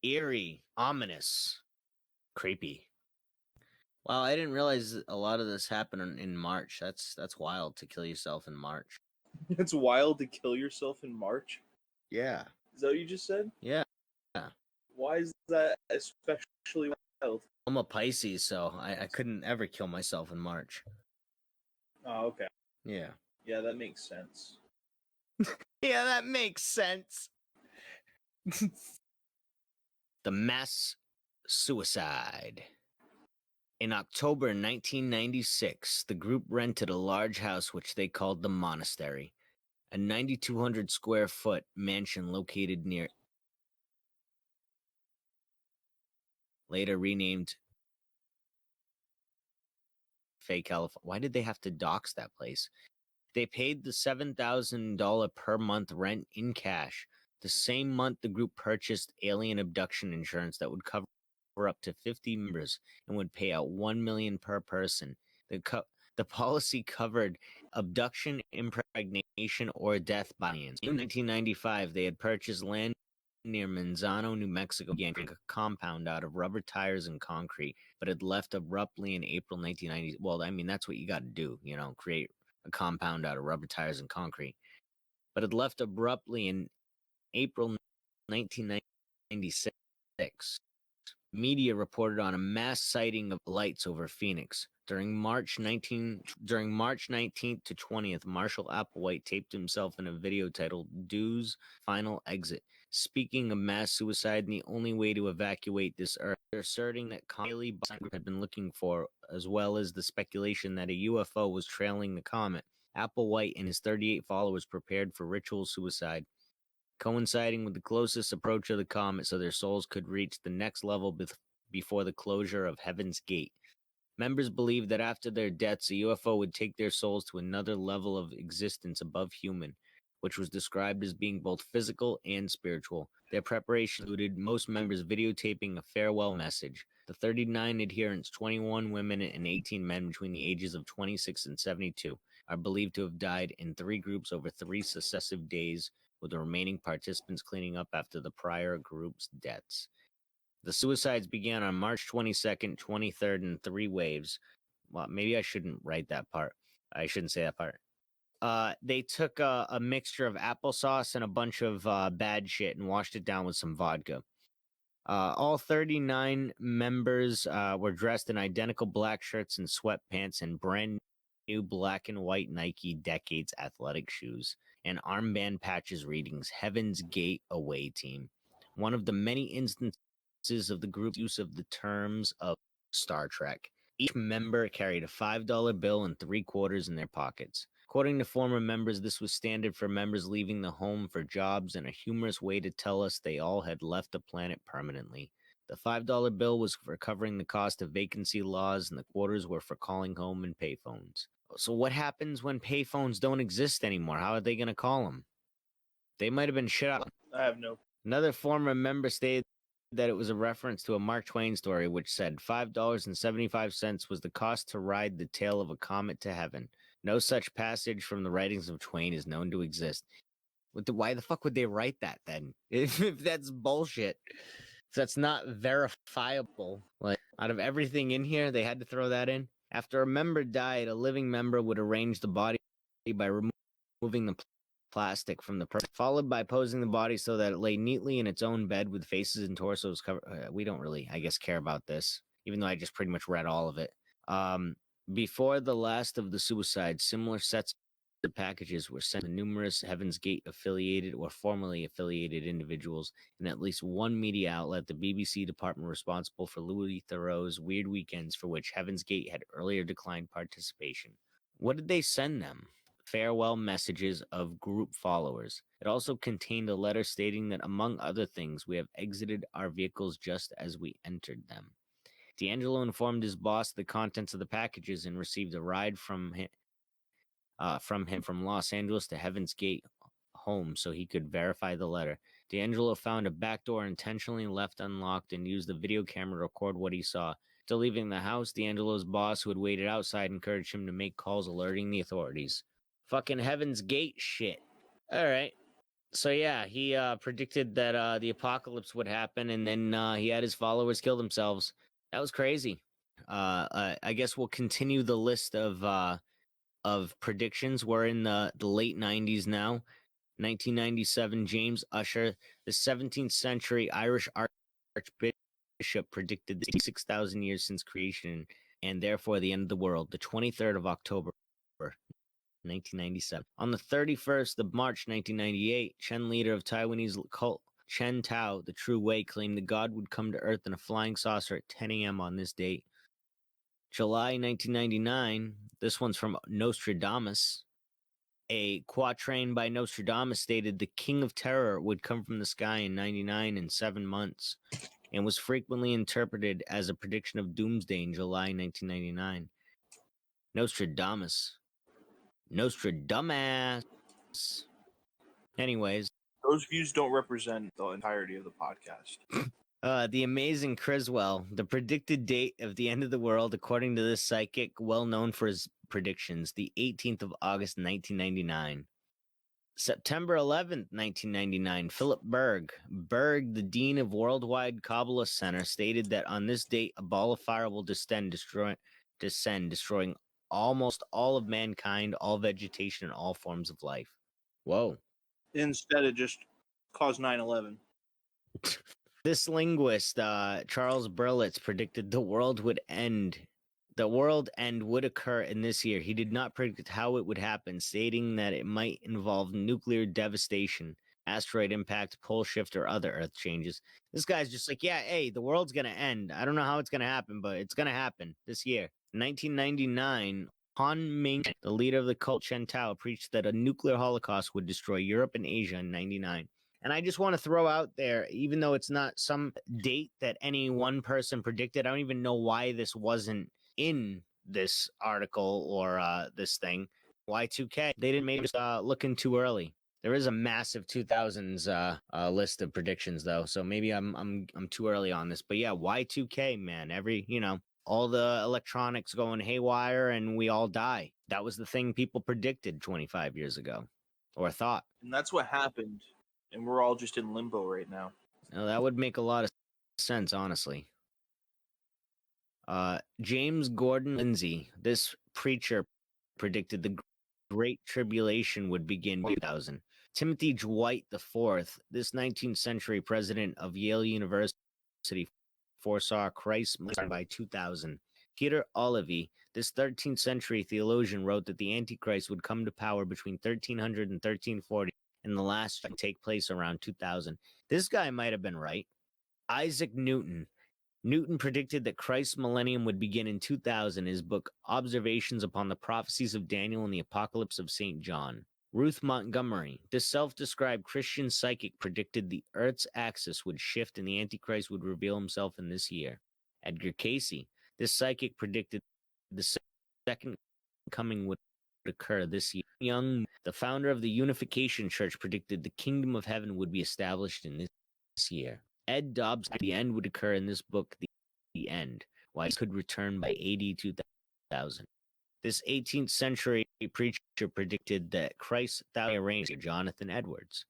Eerie, ominous, creepy. Wow, I didn't realize a lot of this happened in March. That's wild to kill yourself in March. It's wild to kill yourself in March? Yeah. Is that what you just said? Yeah. Why is that especially wild? I'm a Pisces, so I couldn't ever kill myself in March. Oh, okay. Yeah. Yeah, that makes sense. Yeah, that makes sense. The mass suicide. In October 1996, the group rented a large house which they called the Monastery, a 9,200 square foot mansion located near, later renamed Fay, California. Why did they have to dox that place? They paid the $7,000 per month rent in cash. The same month, the group purchased alien abduction insurance that would cover up to 50 members and would pay out $1 million per person. The policy covered abduction, impregnation, or death by aliens. In 1995, they had purchased land near Manzano, New Mexico, began a compound out of rubber tires and concrete, but had left abruptly in April 1990. Well, I mean, that's what you got to do, create a compound out of rubber tires and concrete. But had left abruptly in April 1996. Media reported on a mass sighting of lights over Phoenix. During March 19th to 20th, Marshall Applewhite taped himself in a video titled Dew's Final Exit, speaking of mass suicide and the only way to evacuate this earth, asserting that Kylie had been looking for, as well as the speculation that a UFO was trailing the comet. Applewhite and his 38 followers prepared for ritual suicide, coinciding with the closest approach of the comet so their souls could reach the next level before the closure of Heaven's Gate. Members believed that after their deaths, a UFO would take their souls to another level of existence above human, which was described as being both physical and spiritual. Their preparation included most members videotaping a farewell message. The 39 adherents, 21 women and 18 men between the ages of 26 and 72, are believed to have died in 3 groups over 3 successive days, with the remaining participants cleaning up after the prior group's deaths. The suicides began on March 22nd, 23rd, in 3 waves. Well, maybe I shouldn't write that part. I shouldn't say that part. They took a mixture of applesauce and a bunch of bad shit and washed it down with some vodka. All 39 members were dressed in identical black shirts and sweatpants and brand new black and white Nike Decades athletic shoes and armband patches readings Heaven's Gate Away Team. One of the many instances of the group's use of the terms of Star Trek. Each member carried a $5 bill and 3/4 in their pockets. According to former members, this was standard for members leaving the home for jobs and a humorous way to tell us they all had left the planet permanently. The $5 bill was for covering the cost of vacancy laws, and the quarters were for calling home and payphones. So what happens when payphones don't exist anymore? How are they going to call them? They might have been shut out. I have no. Another former member stated that it was a reference to a Mark Twain story, which said $5.75 was the cost to ride the tail of a comet to heaven. No such passage from the writings of Twain is known to exist. Why the fuck would they write that then? If that's bullshit. If that's not verifiable. Like, out of everything in here, they had to throw that in. After a member died, a living member would arrange the body by removing the plastic from the person, followed by posing the body so that it lay neatly in its own bed with faces and torsos covered. We don't really, I guess, care about this, even though I just pretty much read all of it. Before the last of the suicides, similar sets of packages were sent to numerous Heaven's Gate affiliated or formerly affiliated individuals in at least one media outlet, the BBC department responsible for Louis Theroux's Weird Weekends, for which Heaven's Gate had earlier declined participation. What did they send them? Farewell messages of group followers. It also contained a letter stating that, among other things, we have exited our vehicles just as we entered them. D'Angelo informed his boss the contents of the packages and received a ride from him from Los Angeles to Heaven's Gate home so he could verify the letter. D'Angelo found a back door intentionally left unlocked and used the video camera to record what he saw. After leaving the house, D'Angelo's boss, who had waited outside, encouraged him to make calls alerting the authorities. Fucking Heaven's Gate shit. All right. So yeah, he predicted that the apocalypse would happen, and then he had his followers kill themselves. That was crazy. I guess we'll continue the list of predictions. We're in the late 90s now. 1997, James Ussher, the 17th century Irish archbishop, predicted the 6,000 years since creation and therefore the end of the world, the 23rd of October, 1997. On the 31st of March, 1998, Chen, leader of Taiwanese cult Chen Tao, the True Way, claimed that God would come to Earth in a flying saucer at 10 a.m. on this date. July 1999, this one's from Nostradamus. A quatrain by Nostradamus stated the King of Terror would come from the sky in 99 and 7 months, and was frequently interpreted as a prediction of doomsday in July 1999. Nostradamus. Anyways. Those views don't represent the entirety of the podcast. The amazing Criswell, the predicted date of the end of the world, according to this psychic, well known for his predictions, the 18th of August, 1999. September 11th, 1999, Philip Berg, the dean of Worldwide Kabbalah Center, stated that on this date, a ball of fire will descend, destroying almost all of mankind, all vegetation, and all forms of life. Whoa. Instead, it just caused 9/11. This linguist, Charles Berlitz, predicted the world end would occur in this year. He did not predict how it would happen, stating that it might involve nuclear devastation, asteroid impact, pole shift, or other Earth changes. This guy's just like, yeah, hey, the world's going to end. I don't know how it's going to happen, but it's going to happen this year. 1999, Han Ming, the leader of the cult Chen Tao, preached that a nuclear holocaust would destroy Europe and Asia in 99. And I just want to throw out there, even though it's not some date that any one person predicted, I don't even know why this wasn't in this article or this thing. Y2K, they didn't make it looking too early. There is a massive 2000s list of predictions though, so maybe I'm too early on this. But yeah, Y2K, man, all the electronics going haywire and we all die. That was the thing people predicted 25 years ago, or thought. And that's what happened. And we're all just in limbo right now. Now, that would make a lot of sense, honestly. James Gordon Lindsay, this preacher, predicted the Great Tribulation would begin in 2000. Timothy Dwight IV, this 19th century president of Yale University, foresaw Christ by 2000. Peter Olivi, this 13th century theologian, wrote that the Antichrist would come to power between 1300 and 1340, and the last would take place around 2000. This guy might have been right. Isaac Newton. Newton predicted that Christ's millennium would begin in 2000 in his book Observations upon the Prophecies of Daniel and the Apocalypse of St. John. Ruth Montgomery, this self-described Christian psychic, predicted the Earth's axis would shift and the Antichrist would reveal himself in this year. Edgar Cayce, this psychic, predicted the second coming would occur this year. Young, the founder of the Unification Church, predicted the kingdom of heaven would be established in this year. Ed Dobbs, the end would occur in this book, The End, why he could return by AD 2000. This 18th century preacher predicted that Christ's thousand reigns, Jonathan Edwards.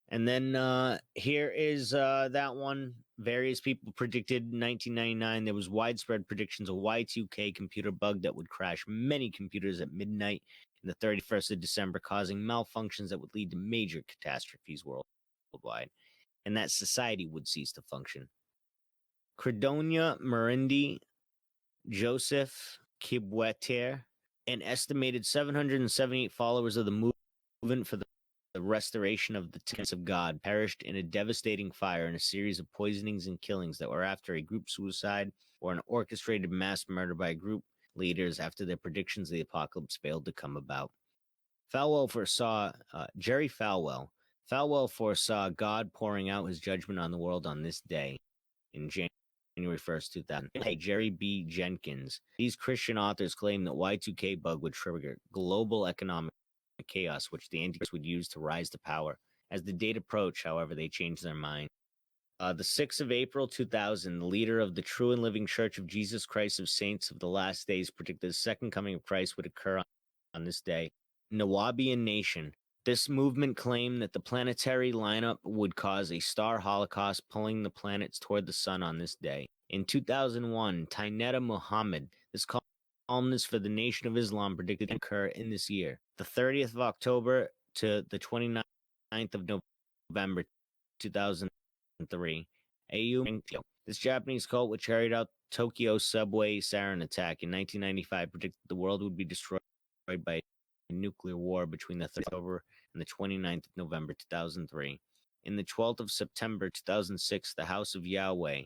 And then here is that one. Various people predicted in 1999 there was widespread predictions of Y2K computer bug that would crash many computers at midnight in the 31st of December, causing malfunctions that would lead to major catastrophes worldwide, and that society would cease to function. Credonia Marindi, Joseph Kibweter, an estimated 778 followers of the movement for the restoration of the temple of God, perished in a devastating fire in a series of poisonings and killings that were after a group suicide or an orchestrated mass murder by group leaders after their predictions of the apocalypse failed to come about. Jerry Falwell. Falwell foresaw God pouring out his judgment on the world on this day in January 1st, 2000. Hey, Jerry B. Jenkins. These Christian authors claim that Y2K bug would trigger global economic chaos, which the Antichrist would use to rise to power. As the date approached, however, they changed their mind. The 6th of April, 2000, the leader of the True and Living Church of Jesus Christ of Saints of the Last Days predicted the second coming of Christ would occur on this day. Nawabian Nation. This movement claimed that the planetary lineup would cause a star holocaust, pulling the planets toward the sun on this day. In 2001, Tainetta Muhammad, this columnist for the Nation of Islam, predicted to occur in this year. The 30th of October to the 29th of November 2003. This Japanese cult, which carried out Tokyo subway sarin attack in 1995, predicted the world would be destroyed by a nuclear war between the 3rd of October and the 29th of November 2003. In the 12th of September 2006, the House of Yahweh,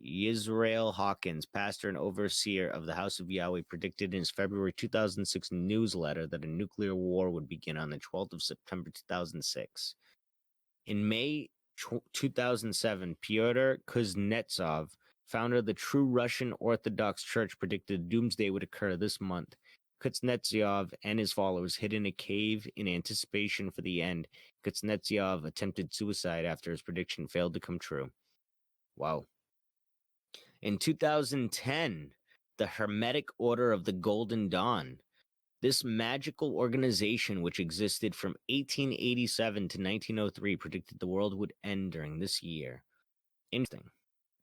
Yisrael Hawkins, pastor and overseer of the House of Yahweh, predicted in his February 2006 newsletter that a nuclear war would begin on the 12th of September 2006. In May 2007, Pyotr Kuznetsov, founder of the True Russian Orthodox Church, predicted doomsday would occur this month. Kuznetsov and his followers hid in a cave in anticipation for the end. Kuznetsov attempted suicide after his prediction failed to come true. Wow. In 2010, the Hermetic Order of the Golden Dawn. This magical organization, which existed from 1887 to 1903, predicted the world would end during this year. Interesting.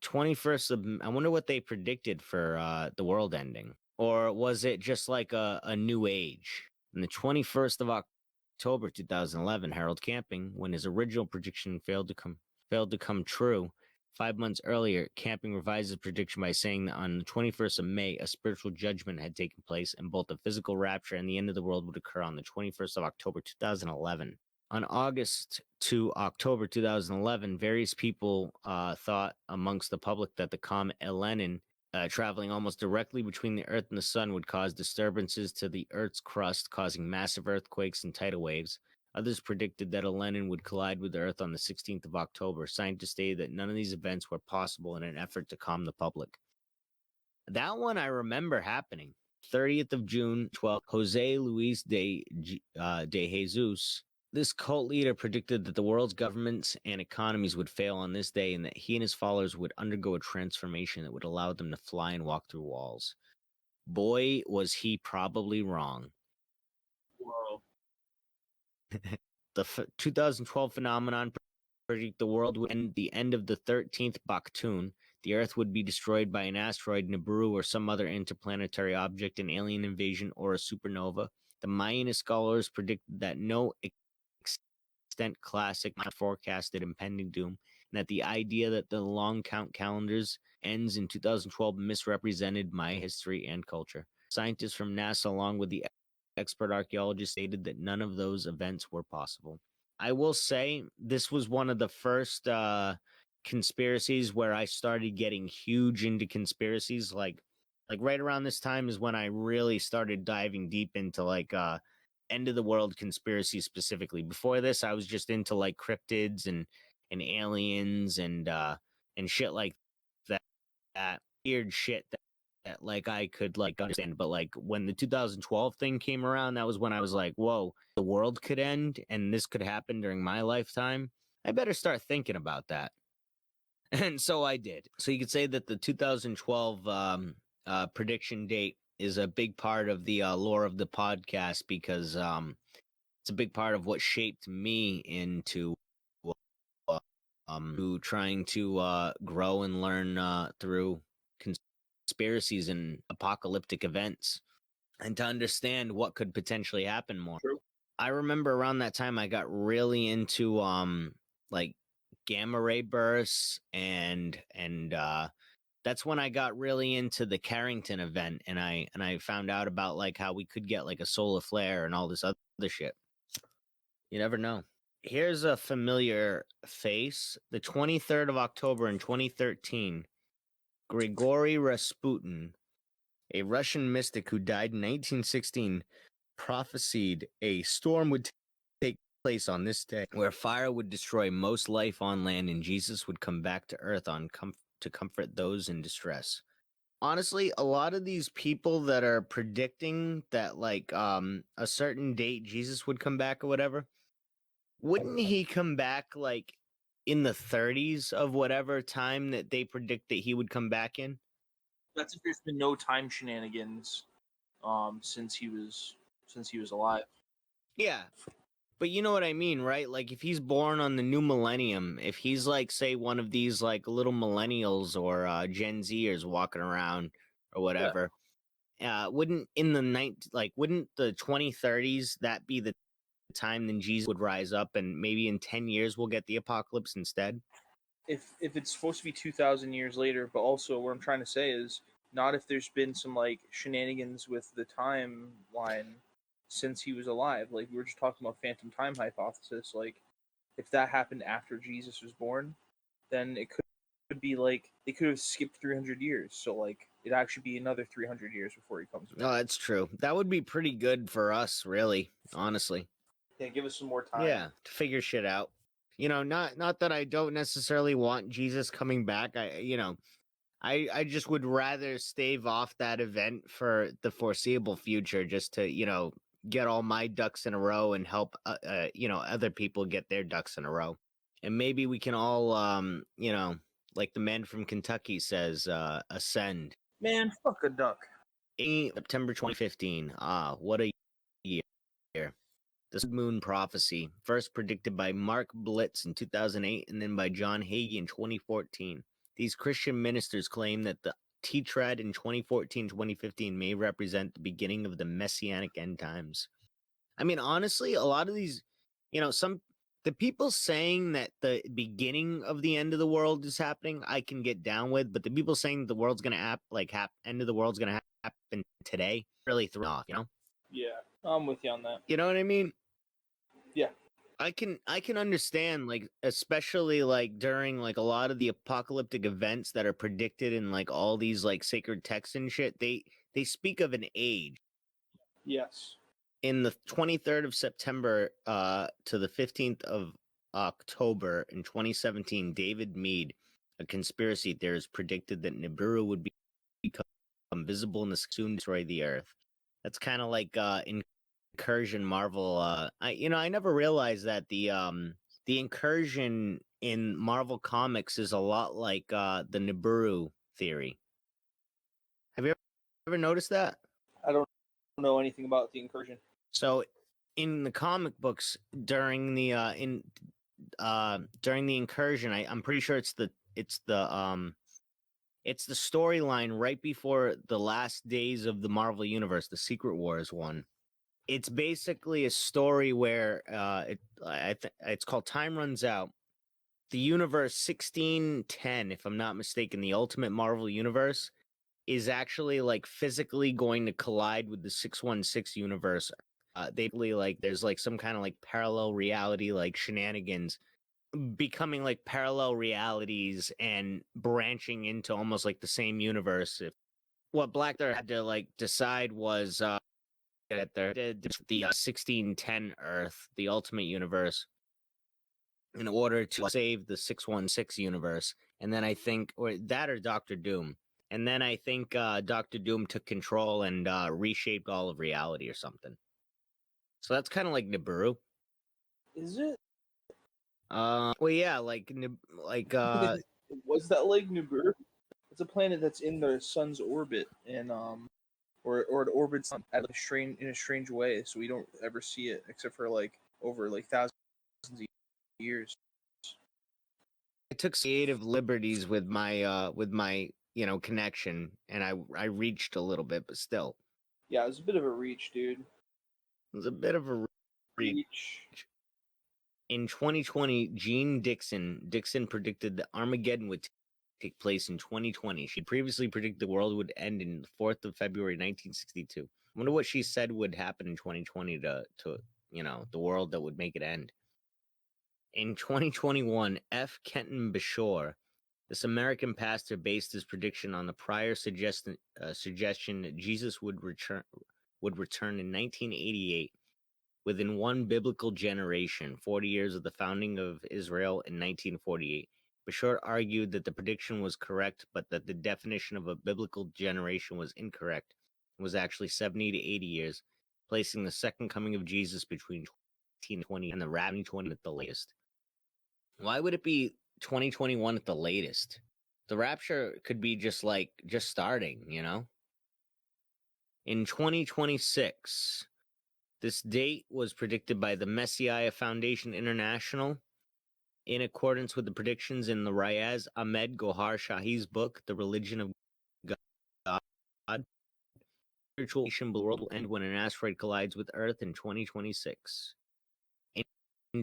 21st of, I wonder what they predicted for the world ending. Or was it just like a new age? On the 21st of October 2011, Harold Camping, when his original prediction failed to come true, 5 months earlier, Camping revised his prediction by saying that on the 21st of May, a spiritual judgment had taken place, and both the physical rapture and the end of the world would occur on the 21st of October 2011. On August to October 2011, various people thought amongst the public that the comet Elenin, traveling almost directly between the Earth and the Sun, would cause disturbances to the Earth's crust, causing massive earthquakes and tidal waves. Others predicted that Elenin would collide with the Earth on the 16th of October. Scientists stated that none of these events were possible in an effort to calm the public. That one I remember happening. 30th of June, 12th, Jose Luis de Jesus. This cult leader predicted that the world's governments and economies would fail on this day and that he and his followers would undergo a transformation that would allow them to fly and walk through walls. Boy, was he probably wrong. Whoa. The 2012 phenomenon predicted the world would end the end of the 13th Baktun. The Earth would be destroyed by an asteroid, Nibiru, or some other interplanetary object, an alien invasion, or a supernova. The Mayan scholars predicted that no extent classic forecasted impending doom. and that the idea that the long count calendars ends in 2012 misrepresented my history and culture. Scientists from NASA, along with the expert archaeologists, stated that none of those events were possible. I will say this was one of the first conspiracies where I started getting huge into conspiracies. Like right around this time is when I really started diving deep into like end of the world conspiracy specifically. Before this, I was just into like cryptids and aliens and shit like that weird shit that like I could like understand. But like when the 2012 thing came around, that was when I was like, whoa, the world could end and this could happen during my lifetime. I better start thinking about that. And so I did. So you could say that the 2012 prediction date is a big part of the lore of the podcast because it's a big part of what shaped me into trying to grow and learn through conspiracies and apocalyptic events and to understand what could potentially happen more. True. I remember around that time I got really into like gamma ray bursts and that's when I got really into the Carrington event and I found out about like how we could get like a solar flare and all this other shit. You never know. Here's a familiar face. The 23rd of October in 2013, Grigory Rasputin, a Russian mystic who died in 1916, prophesied a storm would take place on this day, where fire would destroy most life on land and Jesus would come back to earth to comfort those in distress. Honestly, a lot of these people that are predicting that like a certain date Jesus would come back or whatever, wouldn't he come back like in the 30s of whatever time that they predict that he would come back in? That's if there's been no time shenanigans since he was alive. Yeah. But you know what I mean, right? Like if he's born on the new millennium, if he's like say one of these like little millennials or Gen Zers walking around or whatever, wouldn't in the wouldn't the 2030s that be the time then Jesus would rise up and maybe in 10 years we'll get the apocalypse instead? If it's supposed to be 2,000 years later, but also what I'm trying to say is not if there's been some like shenanigans with the timeline since he was alive. Like we were just talking about phantom time hypothesis. Like if that happened after Jesus was born, then it could be like they could have skipped 300 years. So like it'd actually be another 300 years before he comes back. Oh, that's true. That would be pretty good for us, really, honestly. Yeah, give us some more time. Yeah, to figure shit out. You know, not that I don't necessarily want Jesus coming back. I just would rather stave off that event for the foreseeable future just to, get all my ducks in a row and help other people get their ducks in a row. And maybe we can all like the man from Kentucky says, ascend. Man, fuck a duck. September 2015. Ah, what a year. The moon prophecy, first predicted by Mark Blitz in 2008 and then by John Hagee in 2014. These Christian ministers claim that the tetrad in 2014-2015 may represent the beginning of the messianic end times. I mean, honestly, a lot of these, the people saying that the beginning of the end of the world is happening, I can get down with, but the people saying the world's going to end of the world's going to happen today really throw off, Yeah, I'm with you on that. You know what I mean? Yeah. I can understand, like, especially like during like a lot of the apocalyptic events that are predicted in like all these like sacred texts and shit, they speak of an age. Yes. In the 23rd of September to the 15th of October in 2017, David Mead, a conspiracy theorist, predicted that Nibiru would become visible in the soon destroy the Earth. That's kind of like incursion Marvel. I never realized that the incursion in Marvel Comics is a lot like the Nibiru theory. Have you ever noticed that? I don't know anything about the incursion. So, in the comic books during the during the incursion, I'm pretty sure it's the storyline right before the last days of the Marvel Universe, the Secret Wars one. It's basically a story where it's called Time Runs Out, the universe 1610, if I'm not mistaken, the Ultimate Marvel universe is actually like physically going to collide with the 616 universe. They like there's like some kind of like parallel reality like shenanigans becoming like parallel realities and branching into almost like the same universe. If what Black Bear had to like decide was that there the 1610 Earth, the Ultimate Universe, in order to save the 616 universe. And then I think, or that or Doctor Doom. And then I think Doctor Doom took control and reshaped all of reality or something. So that's kind of like Nibiru. Is it? Well, yeah, like Was that like Nibiru? It's a planet that's in the sun's orbit, and or it orbits at a strange way, so we don't ever see it except for like over like thousands of years. I took creative liberties with my connection, and I reached a little bit, but still, Yeah, it was a bit of a reach, dude. it was a bit of a reach. Reach. In 2020, Dixon predicted that Armageddon would take place in 2020. She previously predicted the world would end in the 4th of February 1962. I wonder what she said would happen in 2020 to the world that would make it end. In 2021, F. Kenton Bashore, this American pastor, based his prediction on the prior suggestion that Jesus would return in 1988. Within one biblical generation, 40 years of the founding of Israel in 1948, Bashar argued that the prediction was correct, but that the definition of a biblical generation was incorrect. It was actually 70 to 80 years, placing the second coming of Jesus between 1920 and the rapture 20 at the latest. Why would it be 2021 at the latest? The rapture could be just starting, In 2026, this date was predicted by the Messiah Foundation International in accordance with the predictions in the Riaz Ahmed Gohar Shahi's book, The Religion of God. Spiritual world will end when an asteroid collides with Earth in 2026. In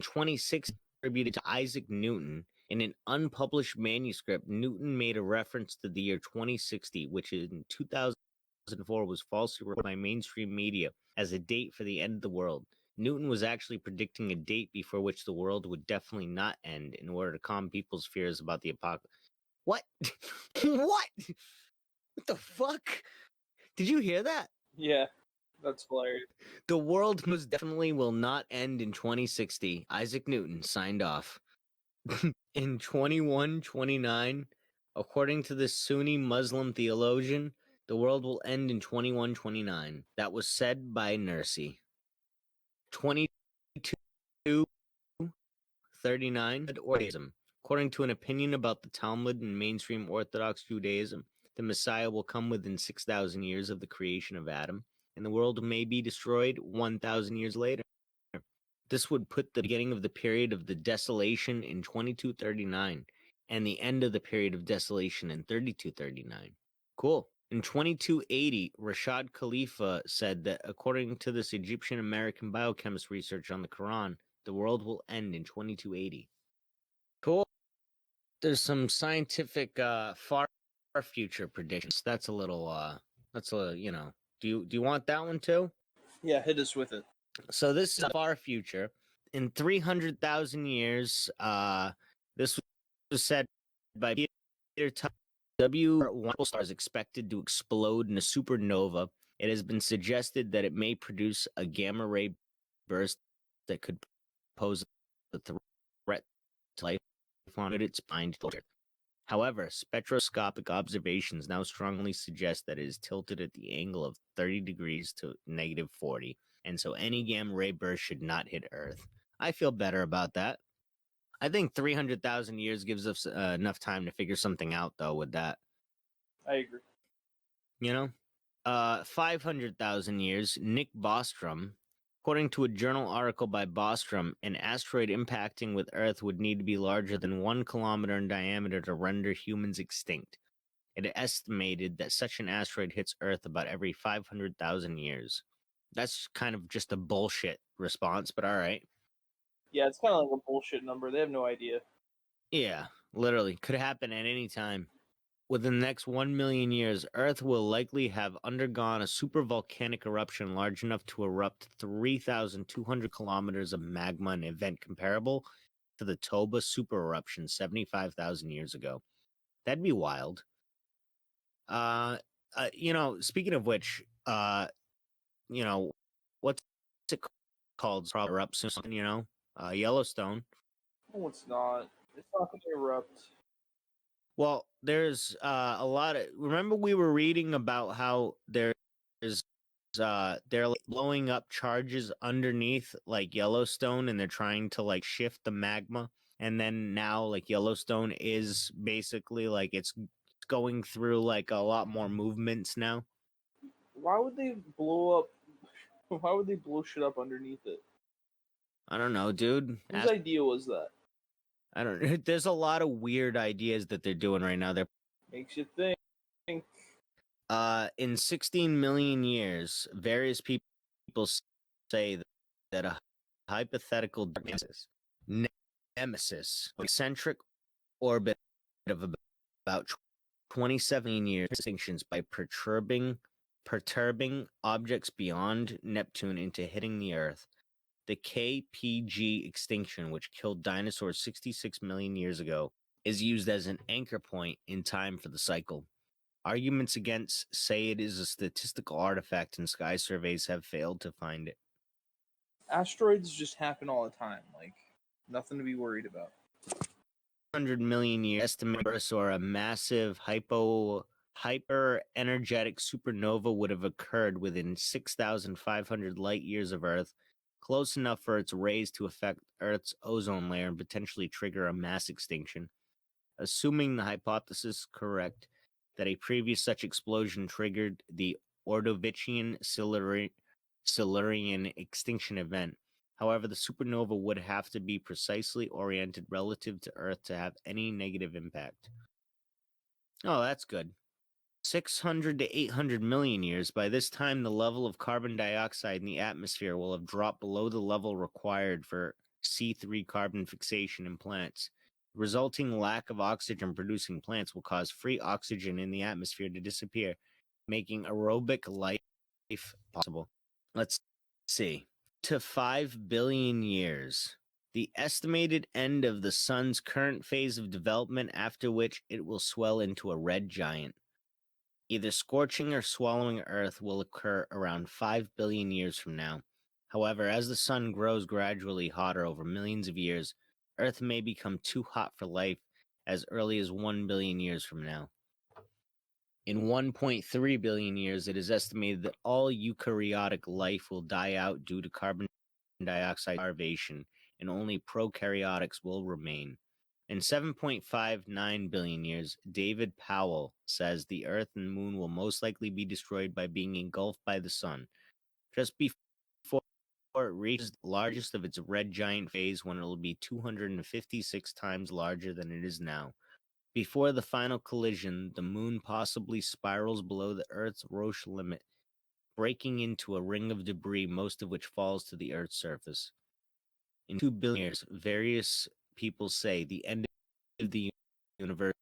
2016, attributed to Isaac Newton, in an unpublished manuscript, Newton made a reference to the year 2060, which in 2004 was falsely reported by mainstream media as a date for the end of the world. Newton was actually predicting a date before which the world would definitely not end in order to calm people's fears about the apocalypse. What? What? What the fuck? Did you hear that? Yeah, that's hilarious. The world most definitely will not end in 2060. Isaac Newton signed off. In 2129, according to the Sunni Muslim theologian, the world will end in 2129. That was said by Nursi. 2239, Judaism. According to an opinion about the Talmud and mainstream Orthodox Judaism, the Messiah will come within 6,000 years of the creation of Adam, and the world may be destroyed 1,000 years later. This would put the beginning of the period of the desolation in 2239 and the end of the period of desolation in 3239. Cool. In 2280, Rashad Khalifa said that according to this Egyptian American biochemist research on the Quran, the world will end in 2280. Cool. There's some scientific far future predictions. That's a little do you want that one too? Yeah, hit us with it. So this is far future. In 300,000 years, this was said by Peter W1 star is expected to explode in a supernova. It has been suggested that it may produce a gamma ray burst that could pose a threat to life on its spine. However, spectroscopic observations now strongly suggest that it is tilted at the angle of 30 degrees to negative 40, and so any gamma ray burst should not hit Earth. I feel better about that. I think 300,000 years gives us enough time to figure something out, though, with that. I agree. 500,000 years, Nick Bostrom. According to a journal article by Bostrom, an asteroid impacting with Earth would need to be larger than 1 kilometer in diameter to render humans extinct. It estimated that such an asteroid hits Earth about every 500,000 years. That's kind of just a bullshit response, but all right. Yeah, it's kind of like a bullshit number. They have no idea. Yeah, literally. Could happen at any time. Within the next 1 million years, Earth will likely have undergone a supervolcanic eruption large enough to erupt 3,200 kilometers of magma, an event comparable to the Toba supereruption 75,000 years ago. That'd be wild. Uh, speaking of which, you know, what's it called? It's probably erupt soon, Yellowstone. No, it's not. It's not going to erupt. Well, there's a lot of. Remember, we were reading about how there's they're like blowing up charges underneath like Yellowstone, and they're trying to like shift the magma, and then now like Yellowstone is basically like it's going through like a lot more movements now. Why would they blow up? Why would they blow shit up underneath it? I don't know, dude. Whose idea was that? I don't. There's a lot of weird ideas that they're doing right now. They're Makes you think. in 16 million years, various people say that a hypothetical nemesis, eccentric orbit of about 27 years, distinctions by perturbing objects beyond Neptune into hitting the Earth. The KPG extinction, which killed dinosaurs 66 million years ago, is used as an anchor point in time for the cycle. Arguments against say it is a statistical artifact, and sky surveys have failed to find it. Asteroids just happen all the time. Like, nothing to be worried about. 100 million years estimated, or a massive hyper energetic supernova would have occurred within 6,500 light years of Earth, close enough for its rays to affect Earth's ozone layer and potentially trigger a mass extinction. Assuming the hypothesis correct that a previous such explosion triggered the Ordovician Silurian extinction event. However, the supernova would have to be precisely oriented relative to Earth to have any negative impact. Oh, that's good. 600 to 800 million years. By this time, the level of carbon dioxide in the atmosphere will have dropped below the level required for C3 carbon fixation in plants. The resulting lack of oxygen producing plants will cause free oxygen in the atmosphere to disappear, making aerobic life possible. Let's see. To 5 billion years. The estimated end of the sun's current phase of development, after which it will swell into a red giant. Either scorching or swallowing Earth will occur around 5 billion years from now. However, as the sun grows gradually hotter over millions of years, Earth may become too hot for life as early as 1 billion years from now. In 1.3 billion years, it is estimated that all eukaryotic life will die out due to carbon dioxide starvation, and only prokaryotics will remain. In 7.59 billion years, David Powell says the Earth and Moon will most likely be destroyed by being engulfed by the Sun, just before it reaches the largest of its red giant phase, when it will be 256 times larger than it is now. Before the final collision, the Moon possibly spirals below the Earth's Roche limit, breaking into a ring of debris, most of which falls to the Earth's surface. In 2 billion years, various people say the end of the universe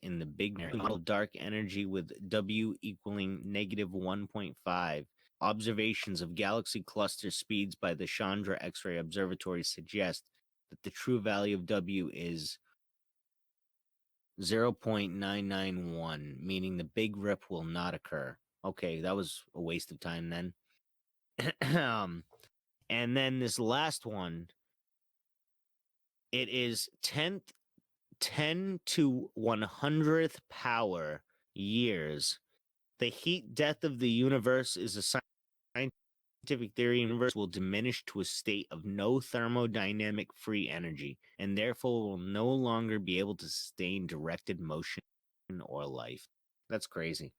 in the big model dark energy with W equaling negative 1.5. Observations of galaxy cluster speeds by the Chandra X-ray Observatory suggest that the true value of W is 0.991, meaning the big rip will not occur. Okay, that was a waste of time then. And then this last one, it is 10 to 100th power years. The heat death of the universe is a scientific theory. The universe will diminish to a state of no thermodynamic free energy, and therefore will no longer be able to sustain directed motion or life. That's crazy.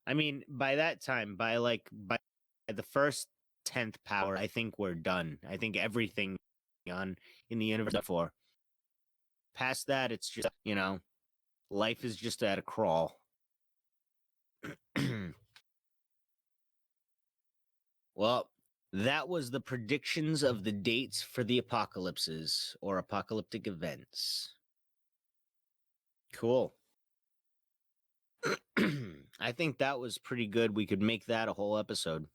I mean, by that time, by the first 10th power, I think we're done. I think everything on in the universe for. Past that, it's just, life is just at a crawl. Well, That was the predictions of the dates for the apocalypses or apocalyptic events. Cool. I think that was pretty good. We could make that a whole episode.